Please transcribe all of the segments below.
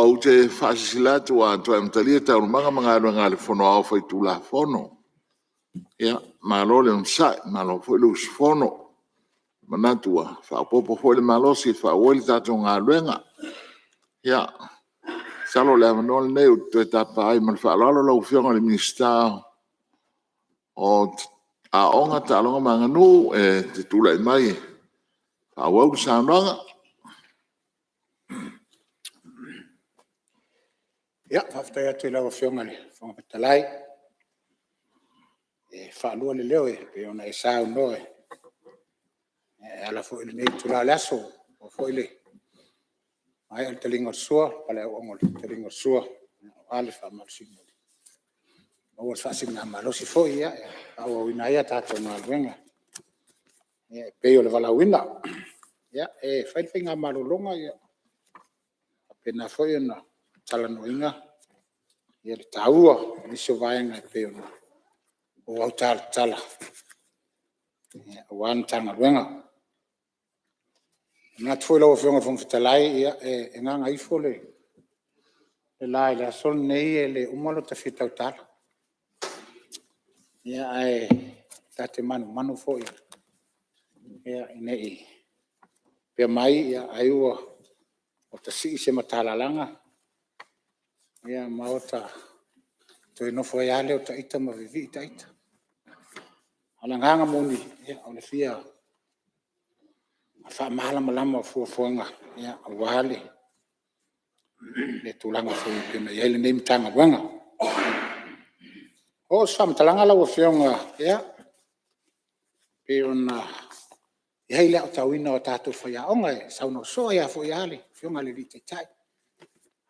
o te whaasisilatu a toa mtalia tau manga ngā le whono au whai tū la whono. Ia, malo le msai, malo fwoi le usfono. Manatua, whaopopo fwoi le malo si whaoweli tātou ngā luenga. Ia, salo le amanole nei o te tapa ai man whaalalo lau whionga le minister o a onga ta alonga manganu e te tūla i mai. Whaowau le saunanga. Ia, whaftai atu I lawa whionga le whangapatalai. E whaalua le leo e, pe ona e sau no e. E ala fo ili nei tula le aso, o fo ili. Ai al talinga sua, pale au ongol, talinga sua. Ale whamarsingo. O was fasing na malosi fo ia, au wina ia tato na alwenga. E pe o le vala wina. Ia, e whaitwinga malolonga ia. Pena fo ia na. Tala no inga, ia le taua, niso vaenga e peo na. O au tala. O anu tanga luenga. Nga tfoi lau whionga whangwhitalai, ia e nganga ifo le lai le asol nei e le umalo ta whitau tala. Ia ai tate manu fo ia. Ia nei. Pea mai ia aiua o ta si se matala langa. Ia maota toi no foi ale o taita ma vivi taita. Ala nganga moni ia o le fia. Fa mala malama fuanga ia wale. Le tulanga foi pena ia le nem tanga wanga. O sam talanga la o fianga ia. Peona ia ile o tawina o tatu foi onga sa no so ia foi ale fianga le vite tai.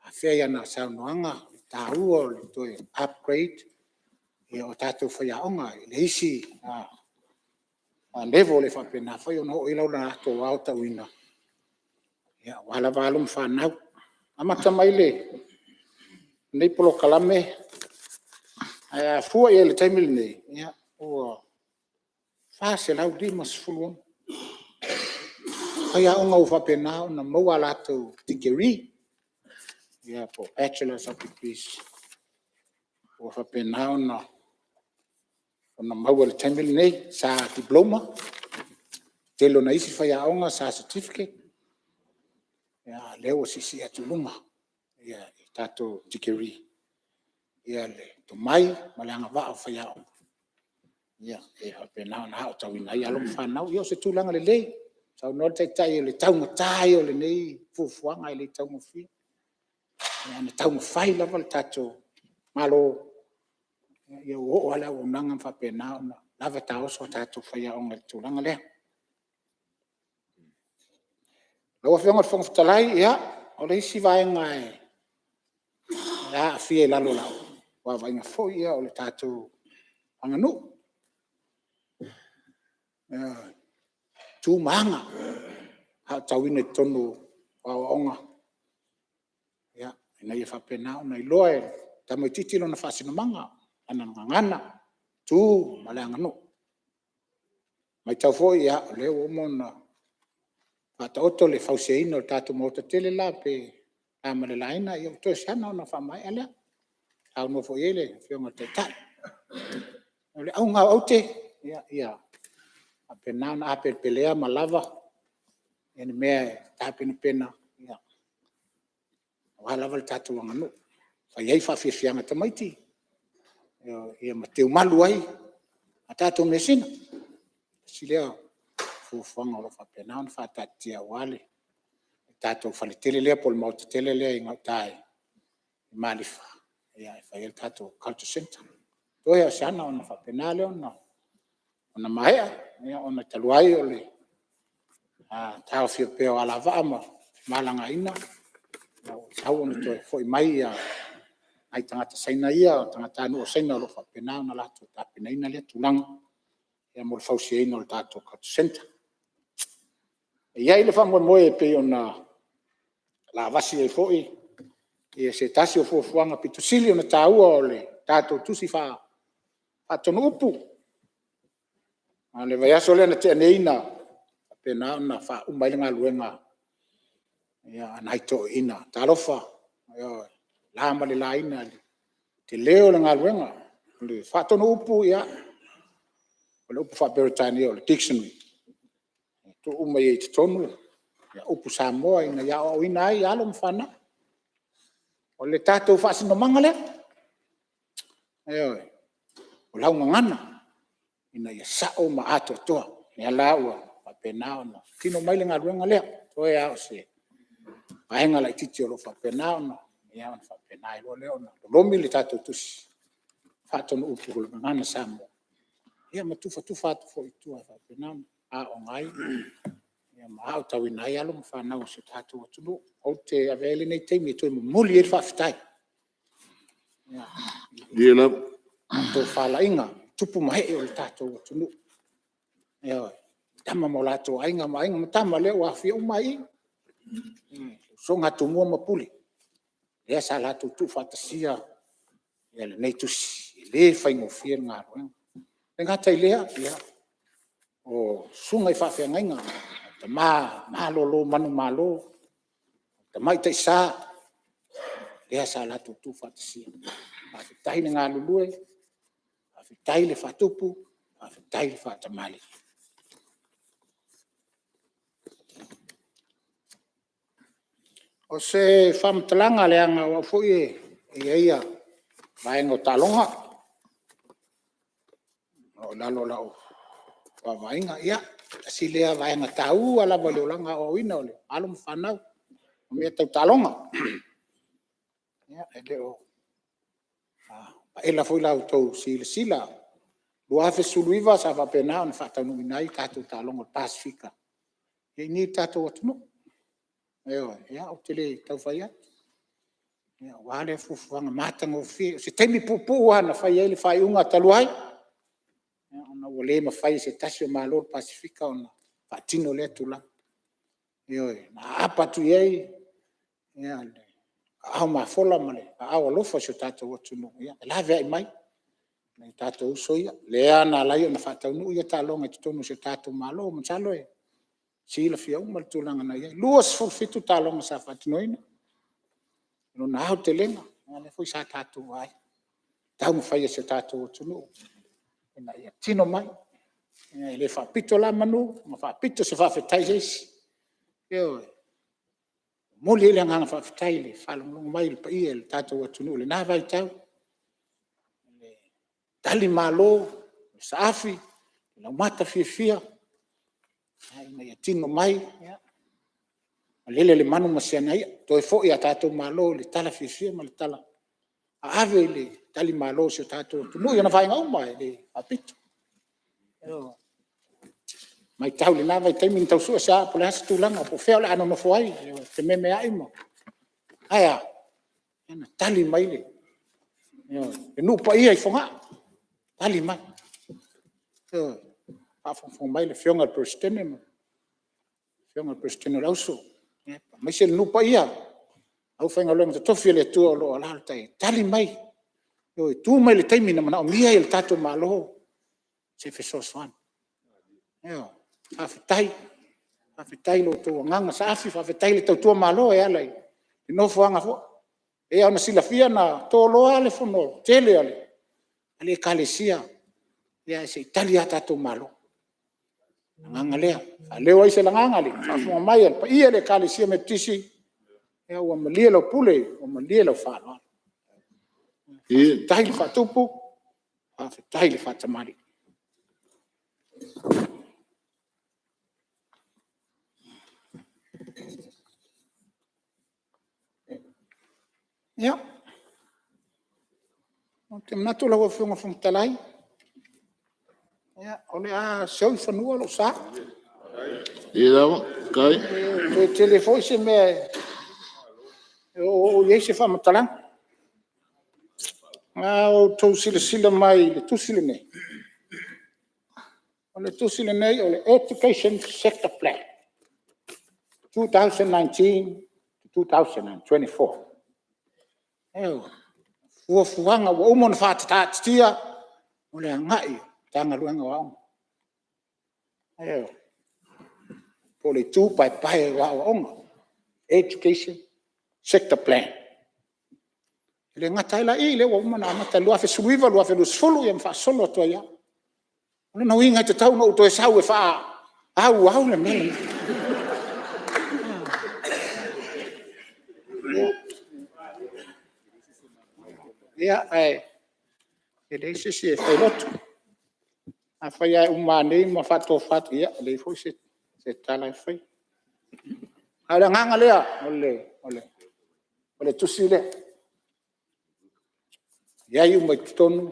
Afea na saunoanga tāua le toi upgrade e o tātou whaiaonga le isi a level le whapena whai ono o ilau na ato au tauina. Ia wala walum whanau. Amata mai le nei polo kalame fua ia le taimili nei. Ia o whase lau di mas fuluon. Whaiaonga o whapena o na maua lato degree. Yeah, for bachelor's of degrees. O whapena ona maua le taimili nei, sa diploma. Telo na isi whaiaonga sa certificate. Ia leo sisi atulunga. Ia tato degree. Ia le to mai, malanga wa o whaiaonga. Ia e whapena ona hao tawina. Ia along whanau, ia se tūlanga le lei. Sau no te tai o le taunga tai o le nei, fufuanga i le taunga fia. Ana tau fai lava tato malo ia o ala o nanga fa pena na lava tau so tato fai o ngal tulanga le lo fa ngal fong talai ia o le si vai ngai ya fie la lo la wa vai nga fo ia o le tato anganu tu manga ha tawine tonu wa onga na ia whapena na iloe tamai titilo na whasina manga ana ngana tu malanga no mai tau foi ia leo o mona pata oto le fauseina o tatu mota tele la pe amale laina ia to sana na whamai ala au no foi ele fionga te tai ole au nga ote ia apena na apel pelea malava ene me tapena pena ia wala val tatu ngano fa yai fa fi fianga tamaiti ia mateu malu ai atato mesina silea fu fanga lo fa pena on fa tatia wale tato fa le tele le pol mo tele le ngatai malifa ia fa il tato culture center to ia sana on fa pena le on mai ia on taluai ole tau fi pe ala vama malanga ina au ona to foi mai ai tangata saina ia tangata no saina lo fa pena na la to tapina ina le tulang e mo fausi no tato ka center ia ile fa mo e pe ona la vasi e foi e se tasi o fo fuanga pitusili ona tau ole tato tusi fa atonupu ale vai aso le na te neina pena na fa umai nga luenga ia nai to ina talofa Yo, lama le laina le. Te leo le ngaluenga. Le whātono upu ia. O le upu whaperetani o le dictionary. Tu uma i te tonu. Ia upu Samoa ina ia o ina ai alo mwhana. O le tātou whaasino manga lea. Yo, o lau ngana. Ina ia sao ma ato toa. Ia laua. Whapenao na. Tino maile ngaluenga lea. Toi au se. Pahenga lai titi o lo whapenao na. Ia on whapenai lo leo na. Lomi le tātou tusi. Whātono upu hulu ngana Samoa. Ia matufa atu fo itua whapenao na. A o ngai. Ia maa o tau inai alo mwhanau se tātou atunu. O te avele nei teimi e toi muli e whawhitai. Ia la. Tō whala inga. Tupu mahe o le tātou atunu. Ia tama mo lato ainga ma inga matama leo a whia umai. So ngatu mua mapuli. Ia sa lato tu whatasia. Ia le nei tusi. Le whaingo whia ngā roenga. E ngata i lea. Ia. O sunga i whawhia ngainga. Ta mālolo manu mālo. Ta mai te sa. Ia sa lato tu whatasia. Whawhitai ni ngā lulue. Whawhitai le whatupu. Whawhitai le whatamali. O se whamtalanga le anga wa fui e ia vaenga o talonga. O lalo lau wa vaenga ia. Si lea vaenga tau ala wale olanga o ina ole. Alo mwhanau. O mea tau talonga. Ia e leo. E la fui lau tau sila. Luafe suluiva sa whapenao na whatanu inai tātou talonga o Pasifika. E ni tātou atunu. Ia o tele tau whai atu. Ia wale fufuanga matanga o whia. Se teimi pupu ana whai ele whai unga taluai. Ia ona wale ma whai se tasi o Malor Pasifika ona whatino le tula. Ia na apatu iei. Ia au ma fola male. Au alofa so tātou atunu. Ia lave ai mai. Nei tātou uso ia. Lea na lai ona whataunu ia tālonga i tutonu se tātou Malor. Mansalo e. Sila fia uma le tūlanga na ia. Luas fulfitu tālonga sa whatinoina. No na hau te lenga. Le fui sa tātou ai. Tau mwhai se tātou o tunu. Ina ia tino mai. Le whapito la manu. Ma whapito se whawhetai heisi. Eo. Muli ele anganga whawhetai le. Whalonga mai le pa ia le tātou o tunu. Le nā vai tau. Le tali malo. Le saafi. Le mata fia. Ina ia tino mai. Lele le manu masiana ia. Toi fo ia tātou malo le tala fia ma le tala. Ave le tali malo se tātou. Tunu ia na whainga umai le apito. Mai tau le nā vai taimi tau sua sa po le hasa tūlanga. Po whea le ano no fuai. Te meme ai mo. Aia. Ia tali mai le. E nupa ia i whonga. Tali mai. Fong mai le fionga al prestene mo. Fionga al prestene lauso. Mai se le nupa ia. Au whainga loenga te tofi le tua o lo alal tai. Tali mai. Tu mai le taimi na mana o mia i le tato malo. Se feso swan. Hawhitai. Hawhitai lo tō nganga sa afi. Hawhitai le tau tua malo e alai. I nofo anga fo. E au na sila fia na tō loa ale fono. Tele ale. Ale kalesia. Ia se itali a tato malo. Nganga lea. Leo ai se la nganga le. Whafunga mai al. Pa ia le kalesia me tisi. Ia ua malia lau pule. Ua malia lau whanua. Hawhitai le whatupu. Hawhitai le whatamari. Ia. O te manatu lau a whiunga talai. Ia, ole a seu i whanua lo sa. Ia lawa, kai. E telefoi se mea. O iei se whamatalang. O tau sila mai le tusile nei. O le tusile nei o le Education Sector Plan. 2019 to 2024. Fuanga wa umon whātatia o le ngai tanga luanga wao. Po le tū pai wa onga. Education Sector Plan. Le ngata ila I le wa mana mata lua fe suiva lua fe lu solo ia fa solo to ia. Ona na winga te tau no to e sau e fa au le mele. Ia ai. E dei se e lotu. A fa ia umane ma fa to fat ia le fo se tala fai. Ala nganga lea ole tusi le. Ia i mai tonu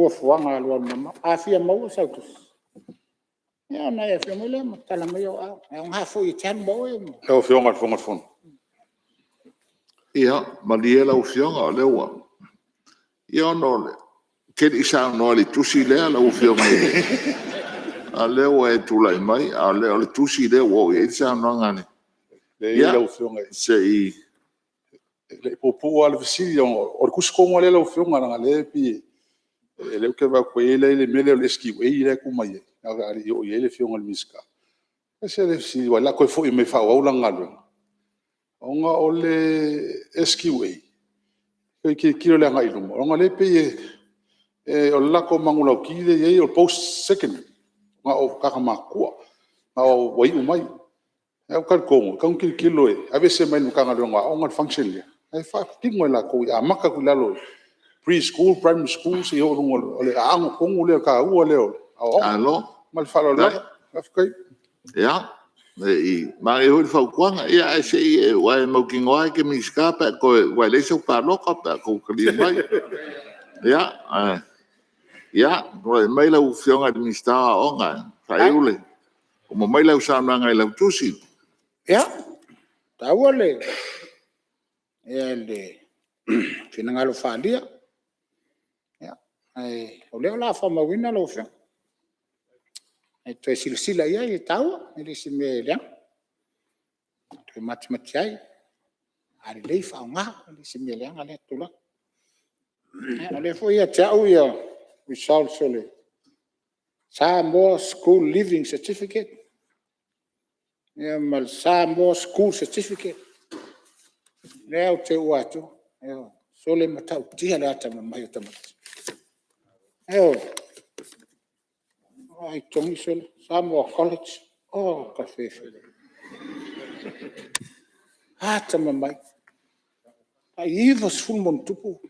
fuanga lua mama a fia mau sa tu. Ia na ia fia mole ma tala mai o a. E nga fo I tan bo e mo. E o fionga fon. Ia, maliela o fionga o leua. Ia no le. Kedi isa no le tusi lea la o fionga e. A leua e tulai mai, a leo le tusi lea o e isa no ngane. Le o fionga e. Se I. Le popo al visili o kuskonga le o fionga nga le pi. Le ke va ko le mele le ski we le ku mai. Aga ali o le fionga le miska. Se le si wala ko fo I me fa o la ngalo. Onga o le eskiway ke kilo le ngai lumo onga le pe o la ko mangula ki le o post second nga o ka ma ko o wai umai e o ko kilo e ave se mai ka nga nga onga function le e fa tingo la ko a maka ku la lo preschool primary school se o lungo le ango ko le ka u le o alo mal fa lo la afkai ia I mai ho fa kwanga ia se I wa mo kingo ke mi skapa ko wa le so pa lo ka ko kli mai ia ko mai la u fionga mi sta onga fa iule o mo mai la sa na ngai la tusi Ia. Ta wale. Ia le. Fina ngalo fa dia. Ia. Ai o le la fa ma wina lo fa. E to silsila ia I tau ele si me le to mati ai ari le fa nga ele si me le ale tula ale fo ia tau ia result sole Samoa school living certificate ia mal Samoa school certificate le o te watu sole matau tia le ata mai o tamati ai tongi sole Samoa college ka fefe ata mai ai iva sful mon tupu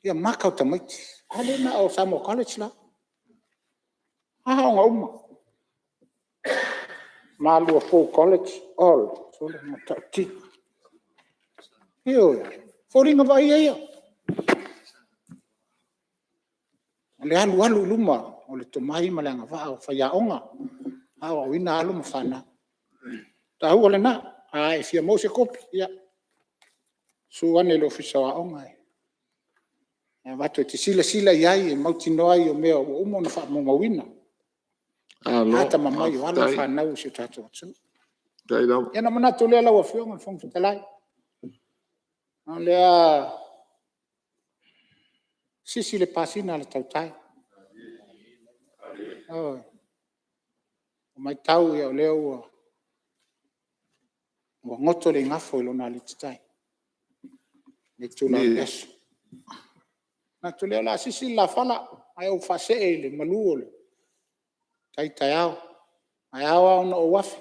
ia maka o tamati ale na o Samoa college la nga uma Malua Full College all sole matau ti Foringa vai ia. Le alu luma o le tomai malanga va o fa onga. O ina alu mafana. Ta hu le na ai fia mo se kopi ia. Su ane lo fisa onga. E vato te sila iai e mauti noai o mea o umo na fa mo mawina. Ata mamai o alu fa nau se tato tsu. dai do Ia na mana to le la wa fionga fong fitalai. Lea sisi le pasina le tautai. O mai tau ia o leo ua ngoto le ngafo ilo na le titai. Le tula leso. Na tu leo la sisi la fala ai o fase le maluo le. Tai au. Ai awa ona o wafi.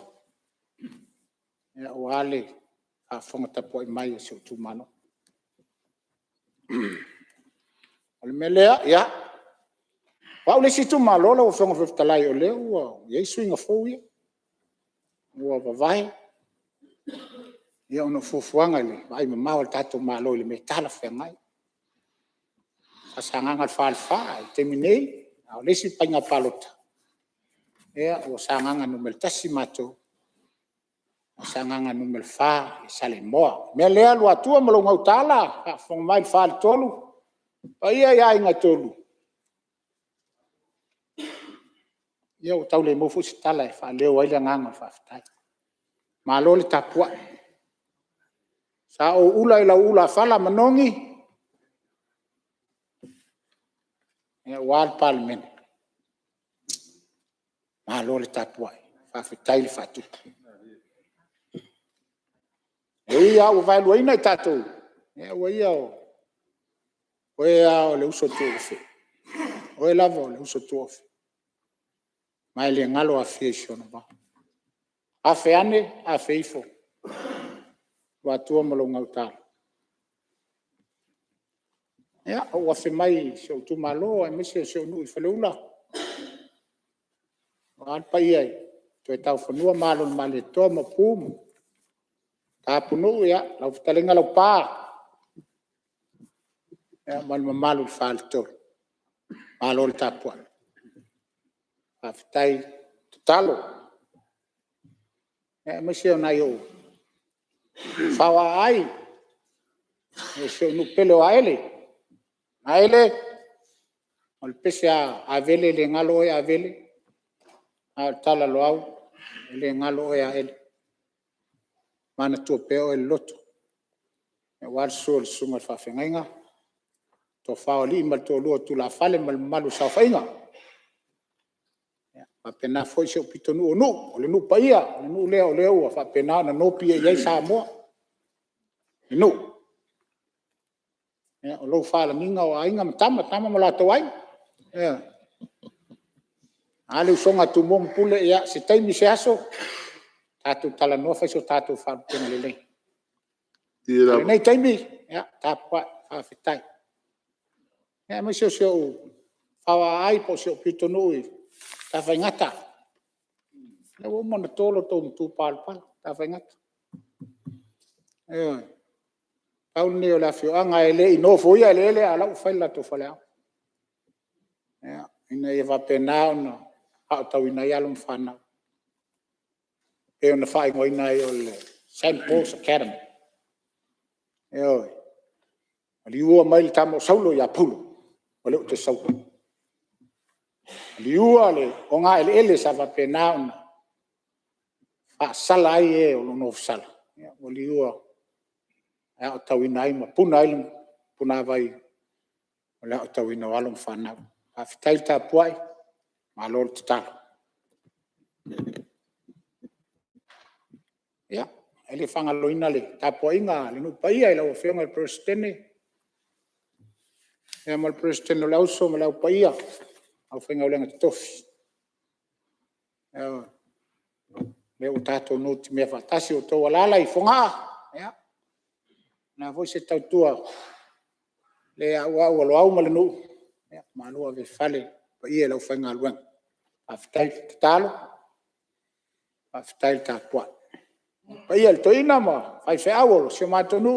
Ia o ale a fonga tapo I mai se o tumano. Ole melea ia. Wa le situ malola o fonga feftalai o leo ia swinga fo ia. Ua vai. Ia ono fufuanga le ai mama o tato malo le metala fengai. Sanganga falfa terminei au le si panga palota. Ia o sanganga no meltasi mato. Sanganga no melfa sale moa. Melea lo atua malo ngautala fong mai fal tolu. Ia inga tolu. Ia o tau le mo fusi tala fa leo ai nganga fa tai. Malo le tapua. Sa o ula fala manongi. Ia wal palmen. Malo le tapua. Fa fitai le fatu. Ia o vai luina tatou. e o ia o le uso tuofe o lava o le uso tuofe mai le ngalo a fiesio no ba a feane a feifo wa tua malo ngauta ya o fe mai so tu malo e mese so nu i faleula wa pa ia to e tau fonua malo male to mo pum ta punu ya la ftalenga la pa ya mal malu falto malo ta po aftai talo e mese na yo fawa ai e so nu pelo aele o le pese a vele le ngalo e a vele a tala loau le ngalo e a ele mana tu peo e loto e war sol sunga fa fenga to fa li mal to lo tu la fale mal malu sa fainga pa pena foi se pitonu no o le nu paia le nu leo fa pena na no pia ye sa mo no o lo fa la minga o ainga tama mo la to ai ale songa tu mom pule ya se tai mi se aso tatu tala no fa so tatu fa pena le Tira nei tai mi ya tapa fa fitai ya mo so fa ai po so pitonu ta fa ngata le wo mo tolo to tu pal ta fa ngata au ne o la fio anga ele no foi ele ala u faila to fala ya ina e va pena no a tau ina ya lum fana e ona fai ngoi na o le St. Paul's Academy ali u mai tamo saulo ya pulo o le te sau ali u ale onga ele sa va pena ona fa sala e o no sala o li u a tau ina ma puna vai la tau ina walum fana a fitai ta puai ma lor ta ya ele fanga loina le ta poinga le no paia ila o fenga el presidente e mal presidente la uso ma la paia au fenga o lenga tof le o tato no ti me fatasi o to wala i fonga ya na voi se tau tua le wa au ma le no ma lo ave fale paia la fenga luang aftai talo aftai ta poa paia el toina ma fai fe awol se matonu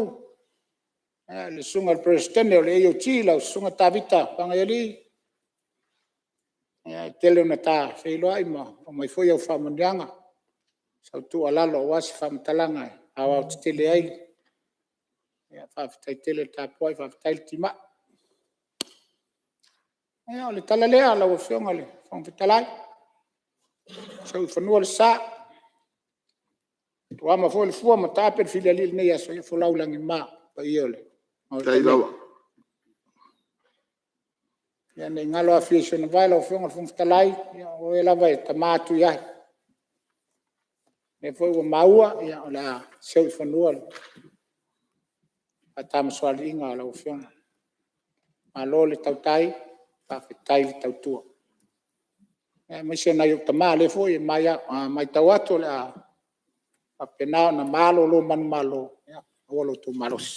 le sunga el presidente o le io chila o sunga tavita pangayali tele na ta fe lo ai ma o mai foi au famundianga sa tu ala lo was famtalanga awa tele ai ya fa tele ta poi fa tima o le tala le ala o fionga le fon fitalai so fonua le sa wa ma fo le fua ma ta per filiali ne ya so fo laulangi ma pa iole tai lava. ya ne ngalo a fiesio na vai lo fionga fon fitalai o ela vai tamatu ya ne foi o maua ya la so fonua atam soalinga lo fionga ma lo le tautai pa fitai le tautua me se na yo tamale foi mai tawato la apena na malo lo man malo ya o tu malos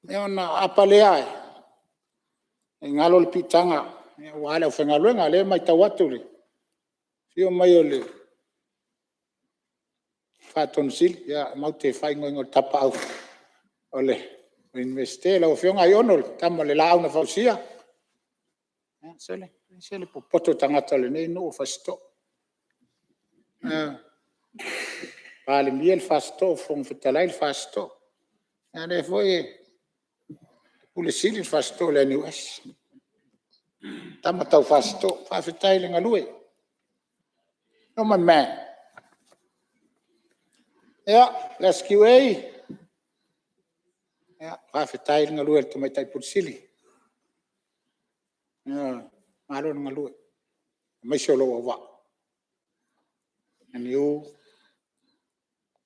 na apalea ngalo le pitanga wala o fenga luenga le mai tawato le fio mai ole faton sil ya mau te fai ngoi tapa au ole investe la o fionga ionol tamo le launa fausia sele poto tangata le nei no fasto pale miel fasto fon fitalai fasto ane foi ule sili fasto le ni wes tama tau fasto fa fitai le ngalue no man ya let's QA ya fa fitai le ngalue to mai tai put sili malo ngalue mai solo wa and you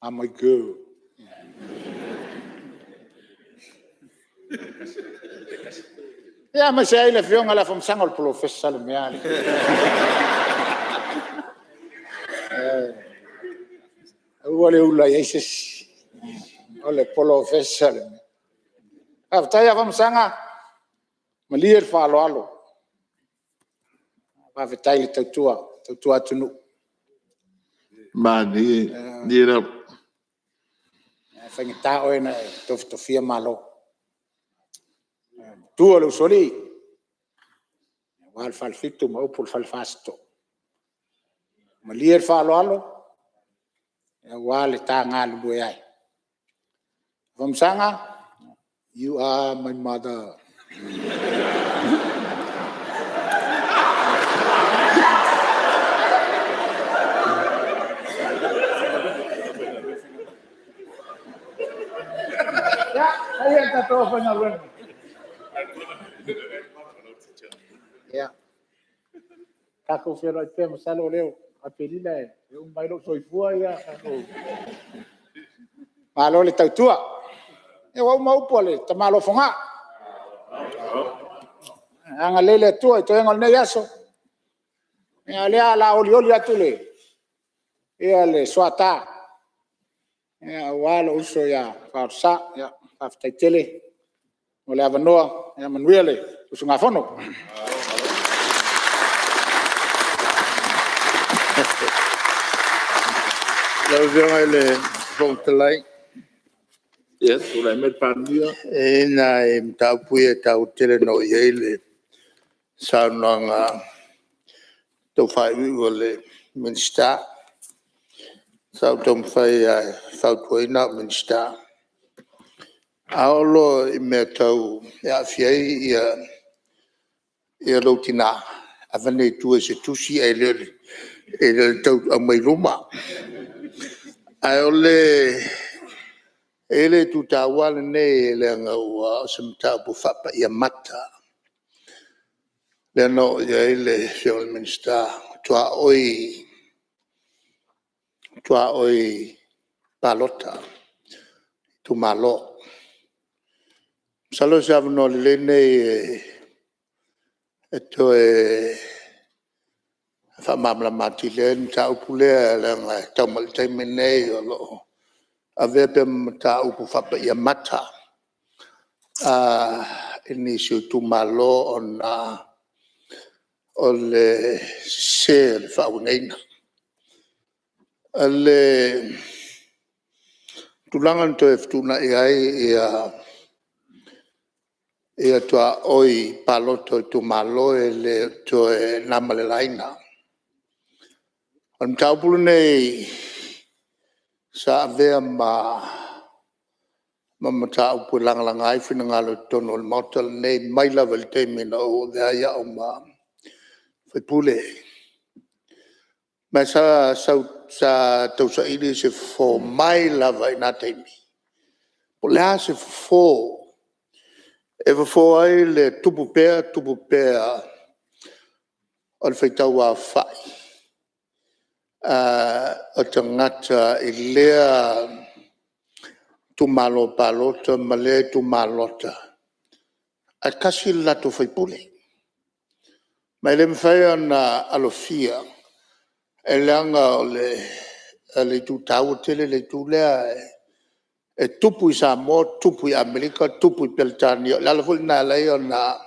are my girl Ia ma se ai le fionga la famsanga o professor le mea le. Ua le ula iaises. O le professor le mea. Aftai a famsanga ma lia le whaalo alo. Whawhetai le tautua tunu. Ma ni ra Whangita oe na tofia malo. Tua le usoli. Wal falfitu ma upul falfasto. Ma lia le whaalo alo. Wale ta ngā lulu e ai. Famsanga, you are my mother. Ya, saya tak tahu apa nak. Ya. Kako fero te masalo leo, apelila e un bailo soifua ya kako. Malo le tautua. E wa mau pole, ta malo fonga. Anga lele tua, to engol ne yaso. E ale ala oli atule. E ale swata. E walo uso ya farsa ya aftaitele. Ole avanoa, ya manuele, usunga fono. Lau vianga ele vongtalai. yes o le met pandia E na e mtaupu e tau tele no i ele. Saunanga tau whai o le minsta. Sau tom whai whau tuaina minsta. Aolo i mea tau e a whiai i a lautina. A vane tua se tusi e le tau a mai luma. Ai ole ele tu tawala ne le ngau sem tapu fapa ia mata. Le no ia ele fiol minsta tua oi palota tu malo. Salo savno le ne to fa mamla mati le ta upule le ta mal te mene lo ave pe ta upu fa ia mata inisio tu malo ona ole se fa uneina ale tulangan to eftuna ia tua oi paloto tu malo ele to namalelaina. Am taupulu nei sa avea ma taupu langalangai fina ngalo tono motel nei mai level te mina o ya o ma fe pule. Ma sa tau sa ili se fo mai lava ina te mi. Polea se fo e fo ai le tupu pea al feitau a fai. O tangata i lea tu malo palota ma le tu malota. A kasi lato fai pule. Ma le mwhai ana alofia e leanga o le tu tau tele le tu lea e tupu i Samoa, tupu i Amerika, tupu i Peltania. Lala fuli na lei o na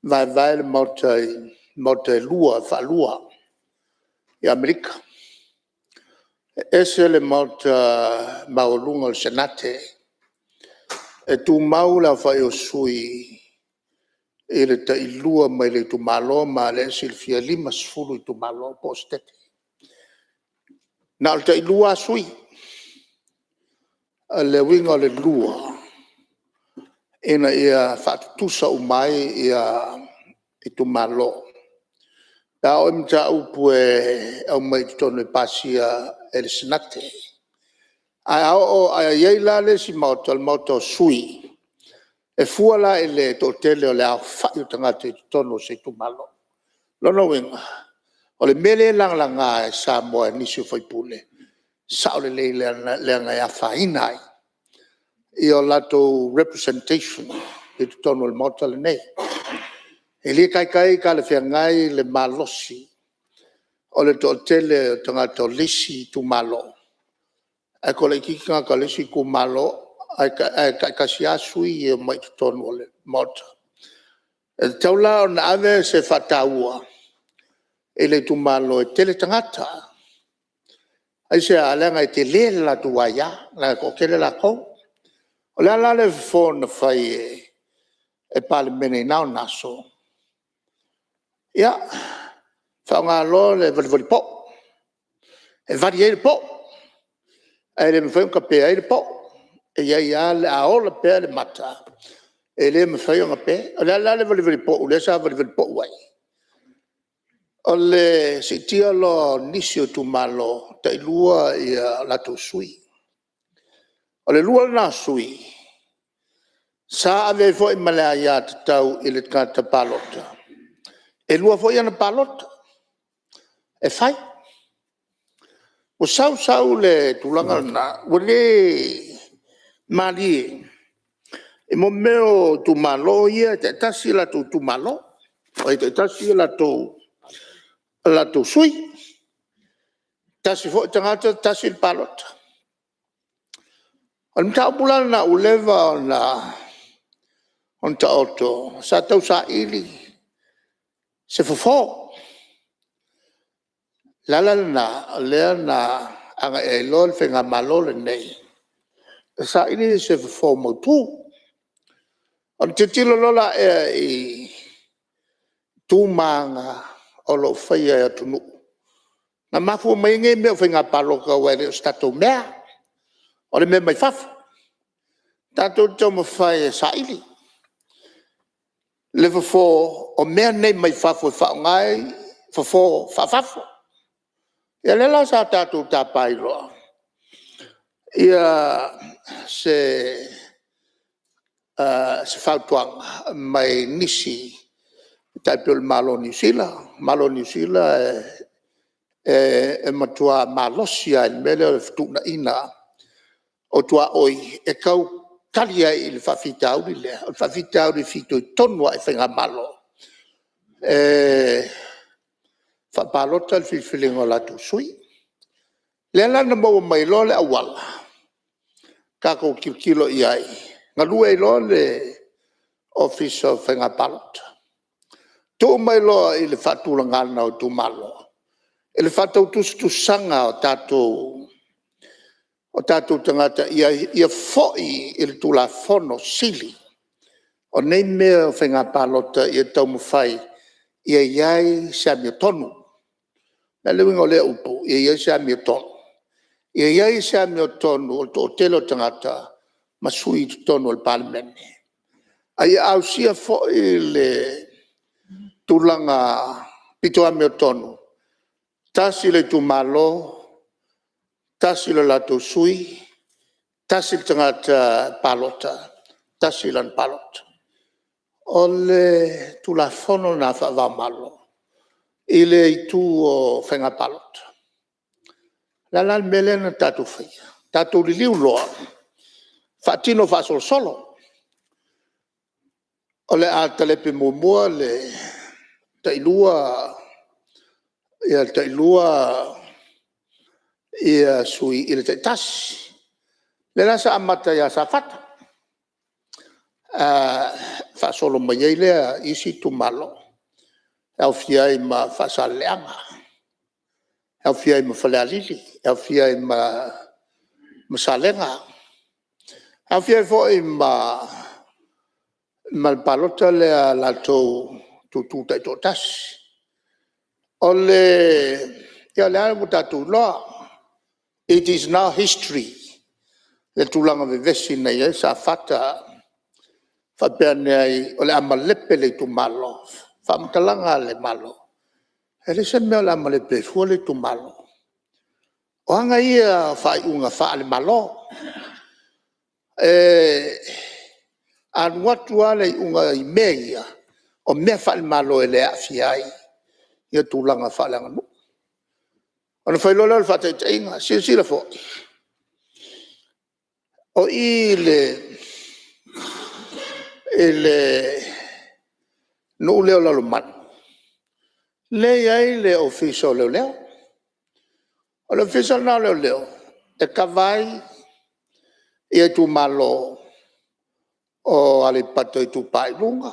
vai le mauta lua, fa lua i Amerika. Ese le mauta maulunga o senate. E tu maula fai o sui e le ta ilua mai le tu malo ma le silfia lima sfulu i tu malo postete. Na le ta ilua sui. Le winga le lua. Ena ia fatutusa umai ia i tu malo. Ta o imta upu au mai tonu pasia e le senate. Ai iei la le si mauta sui. E fuala e le totele o le au fai o tangata i tonu se tu malo. Lono winga. O le mele langlanga e Samoa nisi o fai pule. Sao le leanga ia whainai. I o lato representation I tu tono le mota le nei. E li kai ka le whiangai le malosi. O le to tele tangata o lisi tu malo. E ko le kika ka lisi ku malo. Ai ka si asui e mai tu tono le mota. E taula o na ave se whataua. E le tu malo e tele tangata. Ai se alenga I te le la tu waia. La ko kele la kou. O le ala le fōna whai e pale mene nao naso. Ia, whaonga lo le vali po. E vari e le po. E le mwhai unka pēa e le po. E ia le aola pēa le mata. E le mwhai unka pēa. O le ala le vali po. O le sa vali po wai. O le sitia lo nisio tu malo. Ta ilua ia lato sui. O le lua na sui. Sa ave fo I malea ia te tau I le kata palota. E lua fo ia na palota. E fai. O sau le tulanga na. O le mali. E mo meo tu malo ia te tasi la tu malo. O te tasi la tu sui. Tasi fo tangata tasi le palota. O mta pula na uleva na on ta auto sa tau sa ili se fofo la na le na anga e lol fenga malole nei sa ili se fofo mo tu on te tilo lola e tu manga o lo fai tu nu na mafu mai nge me fenga palo ka wa le stato mea o le me mai faf tato tomo fai sa ili le fo o mea nei mai fafo whaongai fo fafafo ia lela sa tātou tāpai roa ia se whautuanga mai nisi taipio malo New Zealand e matua malosia il mele o ftuna ina o tua oi e kau kalia I le whawhitau ni lea. O whawhitau ni whito I tonua e whenga malo. Whapalota le whiwhilingo la tu sui. Lea lana maua mai lo le awala. Kako kilo I ai. Nga lua I lo le office of whenga palota. Tō mai lo I le whatulangana o tu malo. E le whatau tu sanga o tātou o tātou tangata ia foi I le tula fono sili. O nei mea whenga palota ia tau mawhai ia iai sa mea tonu. Na lewinga o lea upo, ia iai sa mea tonu. Ia iai sa mea tonu o telo tangata masui tonu o palemene. Ai au sia foi le tulanga pitoa mea tonu. Tasi le tu malo, tasi le lato sui, tasi le tangata palota, tasi lan palota. O le tula fono na whawa malo, I le itu o whenga palota. Lala mele na tatu whia, tatu li liu loa, whatino whasol solo. O le a talepe mumua le tailua, ia sui I le tasi. Le nasa amata ia sa fata. Whasolo mai ei lea isi tu malo. Au fiai ma whasaleanga. Au fiai ma whalealili. Au fiai ma salenga. Au fiai foi ma palota lea lato tututa I to tasi. O le ia le ala tatu loa. It is now history. Le tulanga vevesi na ia sa fata whapea ai o le amalepe le tu malo. Whamtalanga le malo. E le se mea le amalepe fua le tu malo. O hanga ia whai unga wha le malo. An watu ale unga I mea ia. O mea wha le malo e le awhiai. Ia tulanga wha le anganu. Ona whailola le whata I te inga, sila fo. O I le ele no leo la man le ai le official leo o le official na leo e kavai e tu malo o ale pato i tu pai lunga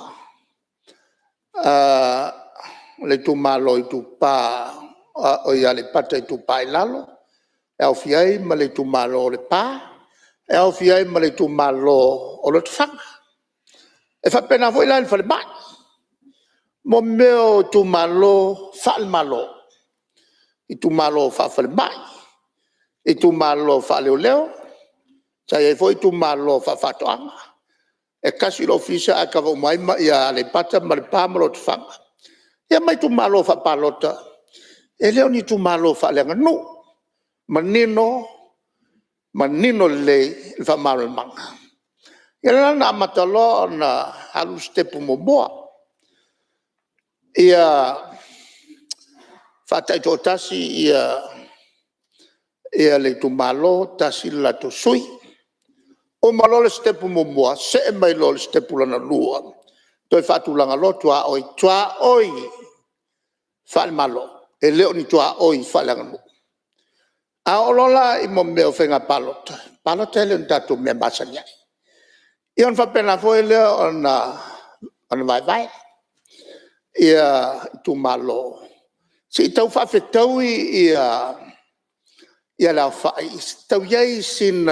le tu malo i tu pa o ia le pato i tu pai lalo e au fiai ma le tu malo le pa e au fiai ma le tu malo o le tfanga e fa pena voi la fa le mai mo meo tu malo fa il malo i tu malo fa le mai i tu malo fa leo leo sai foi tu malo fa toanga e kasi lo fisa a kava mai ma ia le pata ma le pa ma lo tfanga ia mai tu malo fa palota e leo ni tu malo fa le nganu manino le fa malo manga ia na matalo na halu step mo boa ia fata to tasi ia le tu malo tasi la to sui o malo le step mo boa se mai lo le step la lua to fatu langa lo tua oi fa malo e leo ni tua oi fa langa lu a olola i mo me ofenga palota le ndatu me basanya ion fa pena foi le ona vai ia tu malo si tau fa fetau ia la fa tau yai sin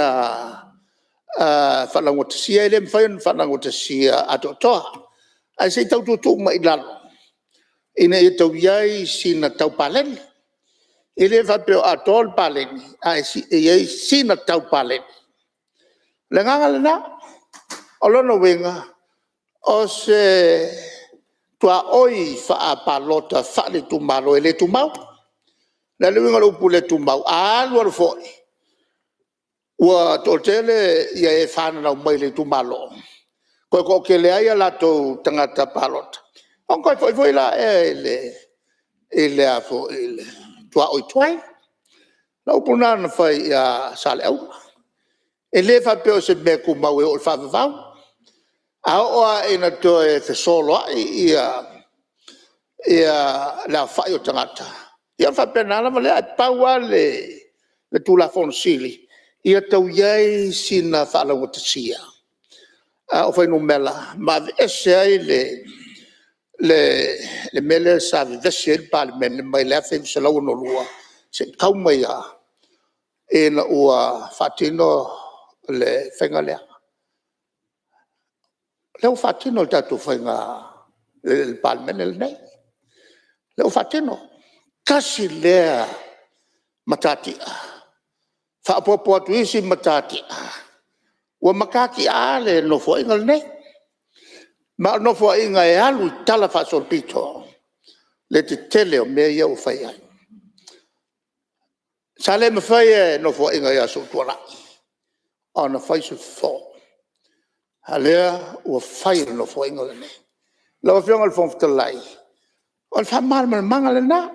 fa la ngotia le fa la ngotia atotoa ai si tau tu mai lalo ina e tau yai sin tau palen ele fa pe atol palen ai si yai sin tau palen lenga na olono wenga o se tua oi fa palota fa le tu malo ele tu mau la le wenga lo pule tu mau a lo fo wa totele ia e fa na mai le tu malo ko ke le ai la to tangata palota on ko foi la ele a fo ele tua oi twai la upuna na fa ia sale au ele fa pe o se be ku mau e o fa va a oa ina to e te solo ia la fai o tangata ia fa pena la male a paua le tu la fonsili ia tau iai sina fa la wotasia o fai no mela ma ese ai le mele sa vese il parlement mai le fa se la no lua se kau mai a ina ua fatino le fengalea leo fatino tatu fainga il palmen el nei leo fatino kasi lea matati fa popo tu isi matati wa makaki ale no fo ingal nei ma no fo inga e alu tala fa solpito le te tele o me ia o fai ai sale me fai no fo inga ia so tuala ona fai so fo alea ua fai no fo inga le nei lo fiong al fong talai on fa mal manga le na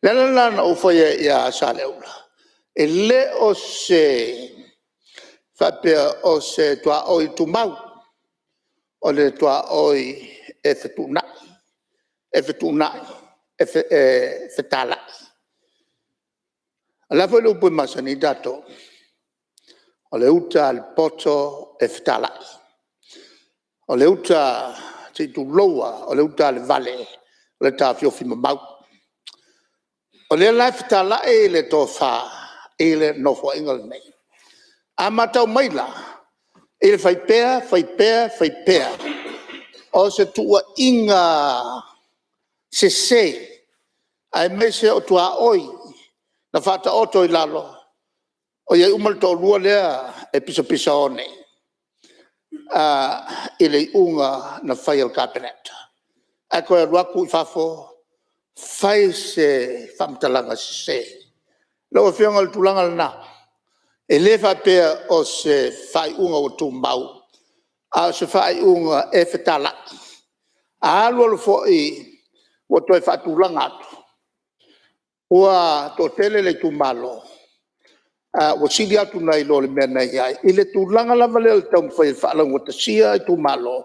na o fo ia sale ula e le o se fa pe o se tua oi tu mau o le tua oi e fetuna e fetala ala fo lo pu masani dato o le uta al poto e fetala o le uta te tu loa o le uta al vale o le ta fio fima mau o le la fetala e le to fa e le no fo ingal nei a matau maila e le fai pea o se tua inga se ai mese o tua oi na fata oto i lalo o ia umal to lua lea e pisa one ele unga na fai al cabinet a ko ruaku fafo fai se famtalanga se lo fianga al tulanga na ele fa pe o se fai unga o tu mau a se fai unga e fetala a lo fo i o to fa tulanga wa to tele le tu malo o sili atu nei lo le mena ia i le tulanga lava le tau fai fala ngota sia i tu malo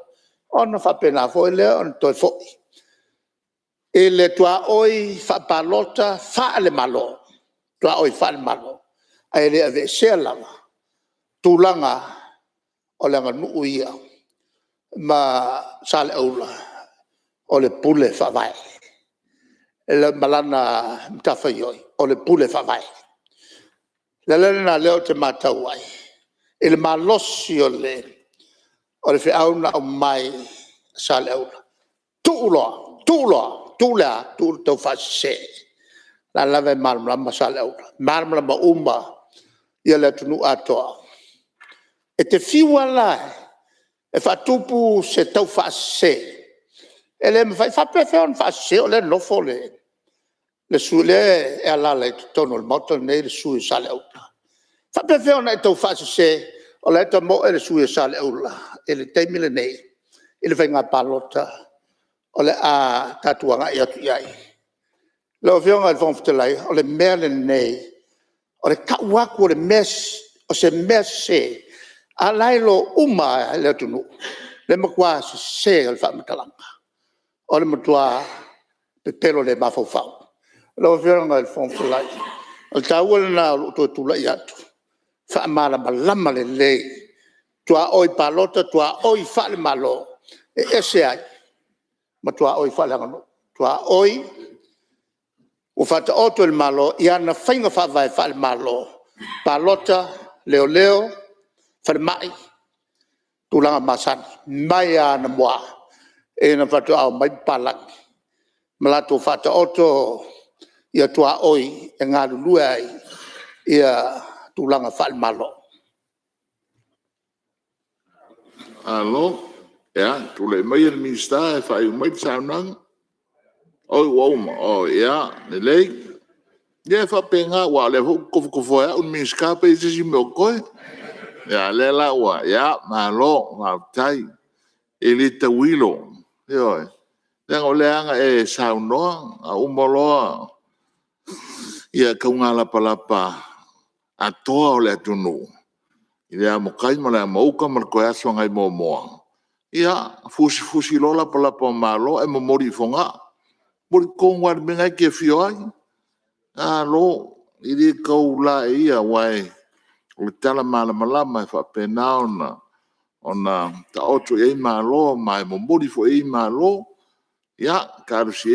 ona fa pena fo le on to fo e le tua oi fa palota fa le malo tua oi fa le malo ai le ave se lava tulanga o le nganu ia ma sale ola o le pule fa vai le malana mtafaioi o le pule fa vai le na leo te matau ai ele malosi o le feauna o mai sale ola tu tau fa se la lave malma sale ola malma uma ia le tunu atoa e te fiwa la e fa tupu se tau fa se ele me fa perfeon fa se o le nofo le sule e ala le tono le moto nei le sui sale ola fa perfeon e tau fa se o le to mo e le sui sale ola e le temile nei e le venga palota o le a tatuanga ia tu ai lo vionga al fon ftelai o le mele nei o le kaua ko le mes o se messe alailo uma le tunu le makwa se al fa matalanga o le matua pe pelo le mafofau lo vionga al fon ftelai o tawol na to tula ia tu fa mala malama le tua oi palota tua oi fa le malo e ese ai ma tua oi fa le ngano tua oi o fata oto il malo ia na fainga fa vai fa le malo palota leo fa mai tulanga masan mai ana moa e na fata au mai palak malato fata oto ia tua oi e ngā lulua ai ia tulanga fa le malo alo ya tule mai el mista e fai mai saunang o woma o ya ne lei ye fa penga wa le ko ya un miska pe si me ko ya le la wa ya malo ma tai elita wilo yo yang ole anga e sauno a umolo ia kaunga palapa atoa ole tunu ia mo kai mala mo ka mar ko aso ngai mo ia fusi lola palapa malo e mo mori fonga mori ko war menga ke fioi alo ili ko la ia wai o tala malama fa pena ona ta oto e malo mai mo mori fo e malo ia karusi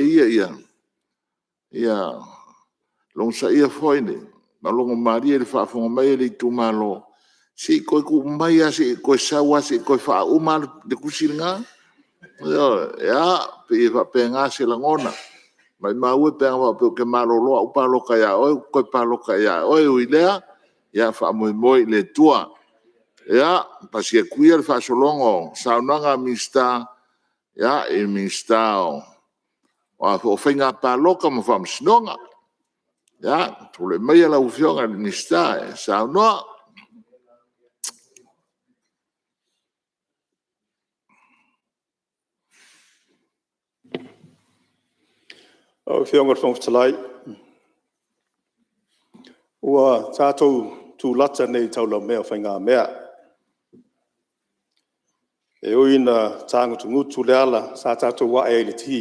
ia long sa ia foine malongo maria le fa fonga mai le tu malo si ko mai si ko sawa si ko fa uma de kusinga ya pe fa penga se langona mai mau pe nga pe malo lo pa lo ka ya o ko pa lo ka ya o ilea ya fa moi le tua ya pasia kuia fa solongo saunanga mista ya e mista o fenga pa lo ka mo fam snonga ya tu le mai la ufionga mista sauna o fionga fong tsalai ua tatou tu lata nei taula mea whainga mea e oina tango tu ngutu le ala sa tatou wa e le ti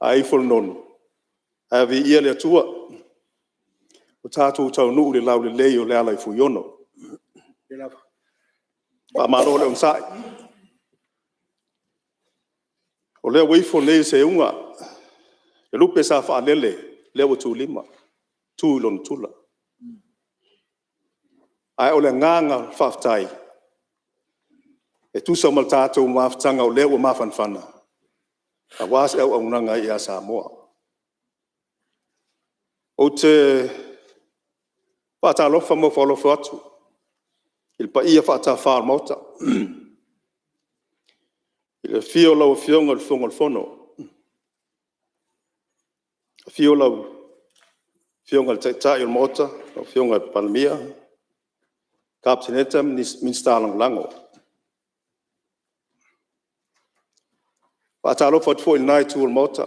a eifol non a vi ia le atua o tatou tau nuu le lau le lei o le ala i fuiono pa maro le unsai o le weifo nei se unga le lupe sa fa lele le o tu lima tu lon tula ai o le nganga faftai e tu sa mal tatou maftanga o le o mafanfana a was e o nanga ia Samoa o te pata lo famo folo fatu il pa ia fata far mota il fio lo fionga il fono fio lo fionga il tata il mota o fionga palmia kapsinetam min stalang lango pata lo fatu il night tool mota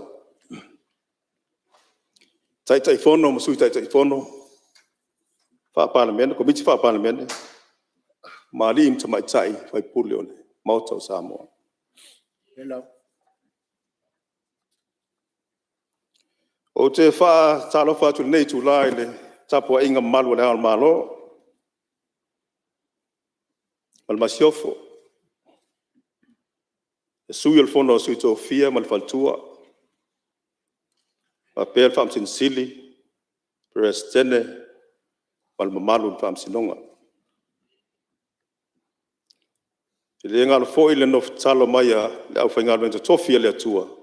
tai fono mo sui tai fono Parliament, komiti Parliament, mali im tamai tai fai pulione, mauta Samoa. Hello. O te talo tu nei tu lai le tapo inga malu le al malo. Mal masiofo. Sui al fondo sui to fia mal faltua. Papel fam sin sili. Prestene mal malu fam sinonga. Le ngal fo ile no talo maya le au fainga ben to fia le tua.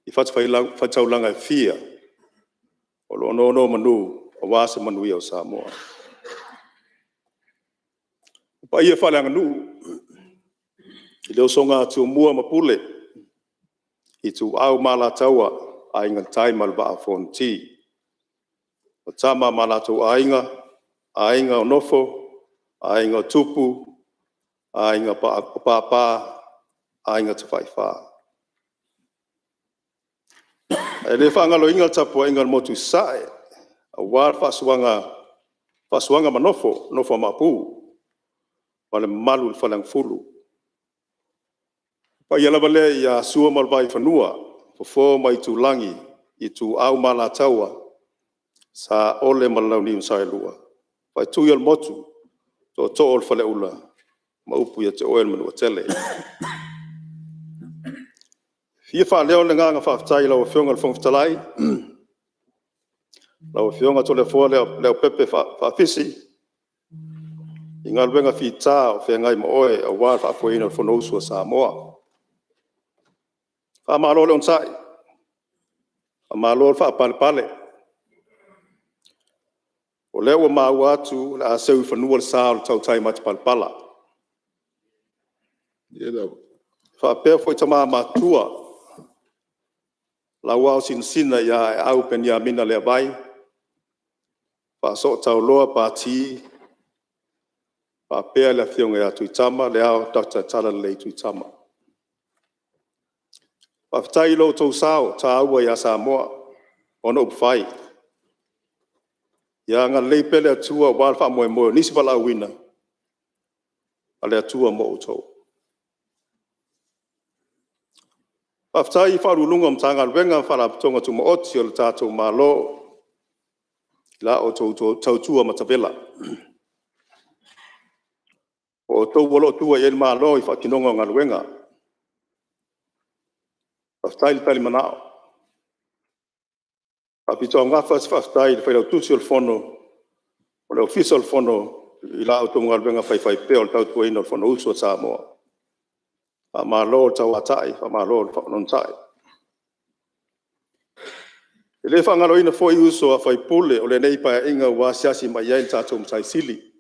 I fatau langa fia. O lo no manu o wasa manu ia o Samoa. Pa ia fale anga nu. I leo songa tu mua mapule. I tu au mala taua ainga tai malba a fonti. O tama mala tu ainga o nofo, ainga o tupu, ainga pa, ainga te whaiwha. E le whangalo inga tapu inga motu sae. A war whasuanga nofo mapu. Wale malu whalang fulu. Pa ia lava le ia sua malvai whanua. Fofo mai tu langi i tu au mala taua. Sa ole malau ni usai lua. Pa tu ial motu. To ol whale ula. Maupu ia te oel manua tele. Fia wha leo le nganga whaftai lau whionga le whongfitalai. Lau whionga to le fua leo pepe whafisi. I ngā ruenga whita o whengai ma oe a wār whafoina o whanau Samoa. Wha malo le onsai. A malo le whapale. O leo wa mau atu le a seu whanua le saa o tau tai mati palpala. Whapea foi tama matua. La wao sina ia e au penia mina le vai. Wha so tau loa pati. Whapea le whionga ia tuitama le au Dr. Tala le tuitama. Whaftai lo tau sao ta aua ia Samoa. Ono upwhai. Ia ngā leipele atua walwha moe nisi pala wina. Ale atua mo utou. Whaftai wharulunga mtanga wenga wharaputonga tu maoti o le tātou malo. La o tautua matavela. O tau walo tua i malo i whakinonga ngā wenga. Whaftai le tali manao. Whapito ngā whaftai le whailau tusi o le whono. O le ofisa o le whono. I la o tau ngā wenga whai peo le tautua ina o le whono usu o Samoa. Malo o tau atai, malo o whanon tai. E le whangalo ina fo i uso a whai pule o le nei pa inga wa siasi mai iain tātou mtai sili.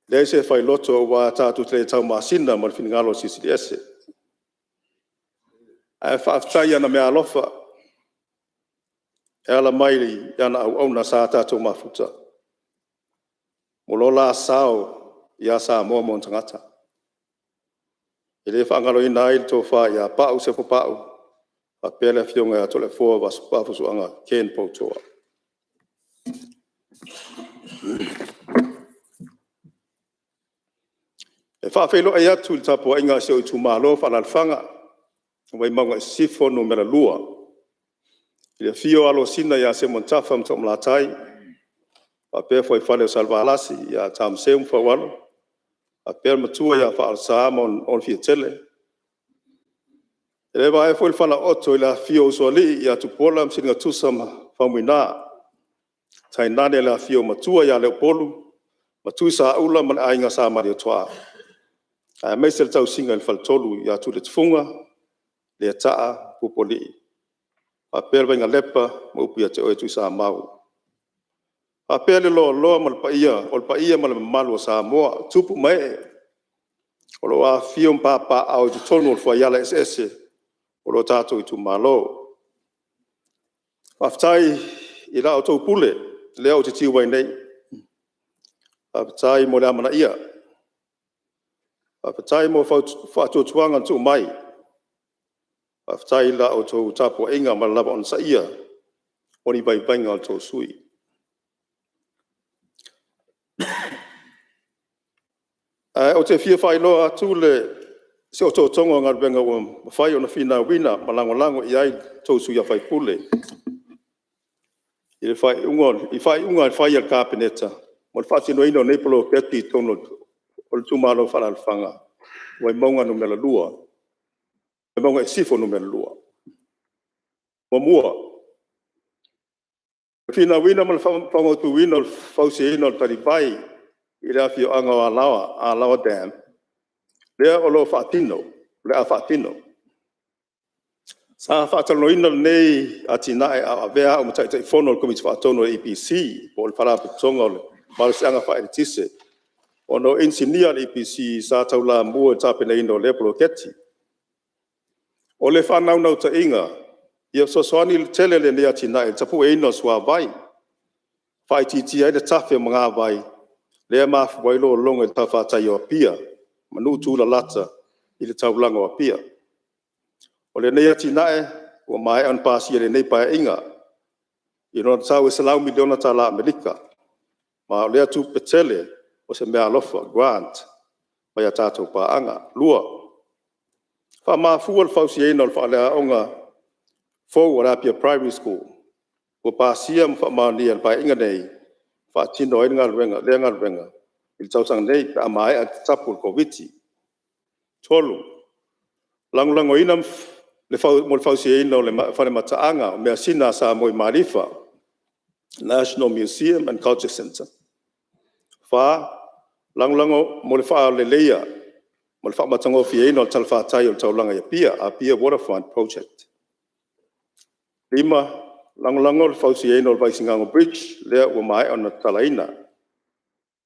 Le se whai loto wa tātou te tau masina ma le whinangalo CCDS. E whaaftai ana mea alofa. E ala maili ana au na sa tātou mafuta. Molola sao ia Samoa mo tangata. E le whangalo ina ai tō wha ia pāu se whapāu. A pēle whionga a tole fōa was pāwhusuanga Ken Poutoa. E whawhelo ai atu i tapua inga seo i tu mālo whanalwhanga. Wai maunga i sifo no mera lua. I le whio alo sina ia se montafa mta mlatai. A pēle whai whale o salvalasi ia tam seum whawalo. A pēle matua ia whaalsaa on fia tele. E lewa e fwil whala oto i la fio usoli ia tupola msiringa tusama whamwina. Tai nane la fio matua ia leo polu. Matui sa ula man ainga sa mari o toa. A meisel tau singa il faltolu ia tu le tfunga. Le taa pupoli. A pēle wenga lepa maupu ia te oe tui sa mau. A pēle loa malpa ia malu o Samoa. Tupu mai. O lo a fio mpapa au tu tonu o fwa iala SS. O lo tātou i tu malo. Whaftai i la o tau pule. Lea o te tiu wai nei. Whaftai mo le amana ia. Whaftai mo whatuatuanga tu mai. Whaftai la o tau tapu inga ma lava on sa ia. Oni bai bainga o tau sui. O te fia whai loa atu le se o tō tonga ngā ruenga o whai o na whina wina malango i ai tō suia whai pule. I whai unga whai al kāpeneta. Mo le whati no ino neipolo keti tono o le tūmalo whanalwhanga. Wai maunga no mela lua. Wai maunga e sifo no mela lua. Mo mua. Whina wina ma le whangotu wina o le whausi ino le taripai. I rea fio anga o alawa dam. Lea o lo whaatino, lea whaatino. Sa whaatano ina nei ati nae a vea o matai tai whono o komiti whaatono o EPC, o le parapitonga o le marasianga whaeritise. O no engineer le EPC sa taula mua tapena ina o lepolo keti. O le whanaunau ta inga, ia sosoani le tele le nei ati nae, tapu e ina sua vai. Whaititi ai le tafe mga vai, lea mafu wailo o longa i tawhatai o pia. Manu tūla lata i le taulanga o pia. O le nei ati nae, o mai an pasi le nei pae inga. I rona tau e salau miliona ta la Amerika. Ma o lea tu petele o se mea alofa, grant, mai a tātou paanga, lua. Wha maa fua le fausi eina o le wha lea onga fau o Rapia Primary School. O pasia mwha maa ni al pae inga nei, wha tino e ngā ruenga, lea ngā ruenga. Il tausang nei pe amai a tapul koviti. Tolu. Langulango inam le fausi ina o le whane mataanga o mea sina sa moi marifa. National Museum and Culture Center. Wha, langulango mo le wha le leia, mo le wha matango fia ina o talwhātai o taulanga ia pia, a Pia Waterfront Project. Lima, langulango le fausi ina o le Vaisingango Bridge, lea ua mai o na talaina.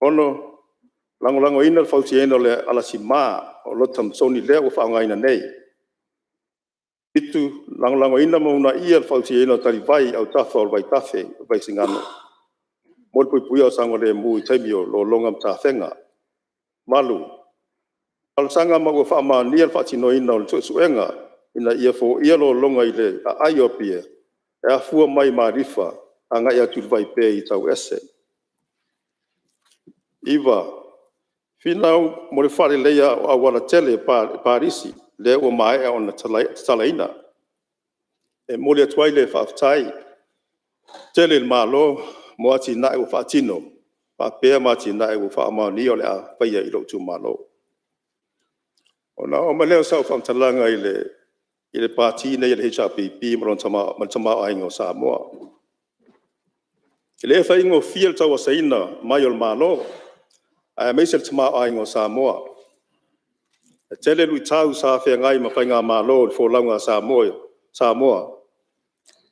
Ono, lango ina fausi ena le alasima o lotam soni lea o whaongaina nei. Itu lango ina mauna ia fausi ena tari vai au tafa o vai tafe o vai singano. Mo pui pui o sango le mui taimi o lo longam tawhenga. Malu. Alasanga maua whaama nia whaatino ina o le tuesuenga ina ia fo ia lo longa i le a aiopia. E a fua mai marifa a ngai atu vai pe i tau ese. Iva. Finau mo le whare leia o awala tele Parisi, le o mai o na talaina. E mo le atuai le whaftai, tele le malo, mo ati nae o whaatino, whapea mati nae o whaamani o le a whaia i lotu malo. O na o maleo sau whamtalanga i le pāti nei le HRPP man tama o aingo Samoa. I le whaingo fiel tau a saina mai o le malo, a me se tama ai ngo Samoa. Tele lui tau sa fe ngai ma fainga malo fo langa Samoa.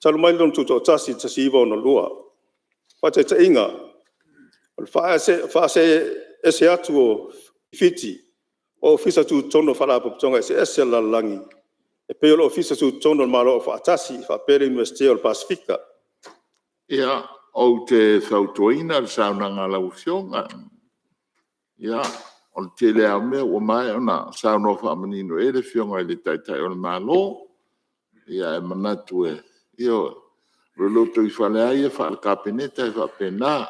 Talu mai lon tuto tasi ivo no lua. Fa te inga. Fa se ese atu o fiti. O fisa tu tono fala po tonga ese la langi. E pe lo fisa tu tono malo fa tasi fa pere University o Pacifica. Ia o te fautoina sauna ngala usionga. Ia, o le tele au mea, ua mai ona sauno whaamanino e le whionga i le taitai o le malo. Ia e manatu e. Ia, roloto i whale ai e whaal kāpeneta e whapena.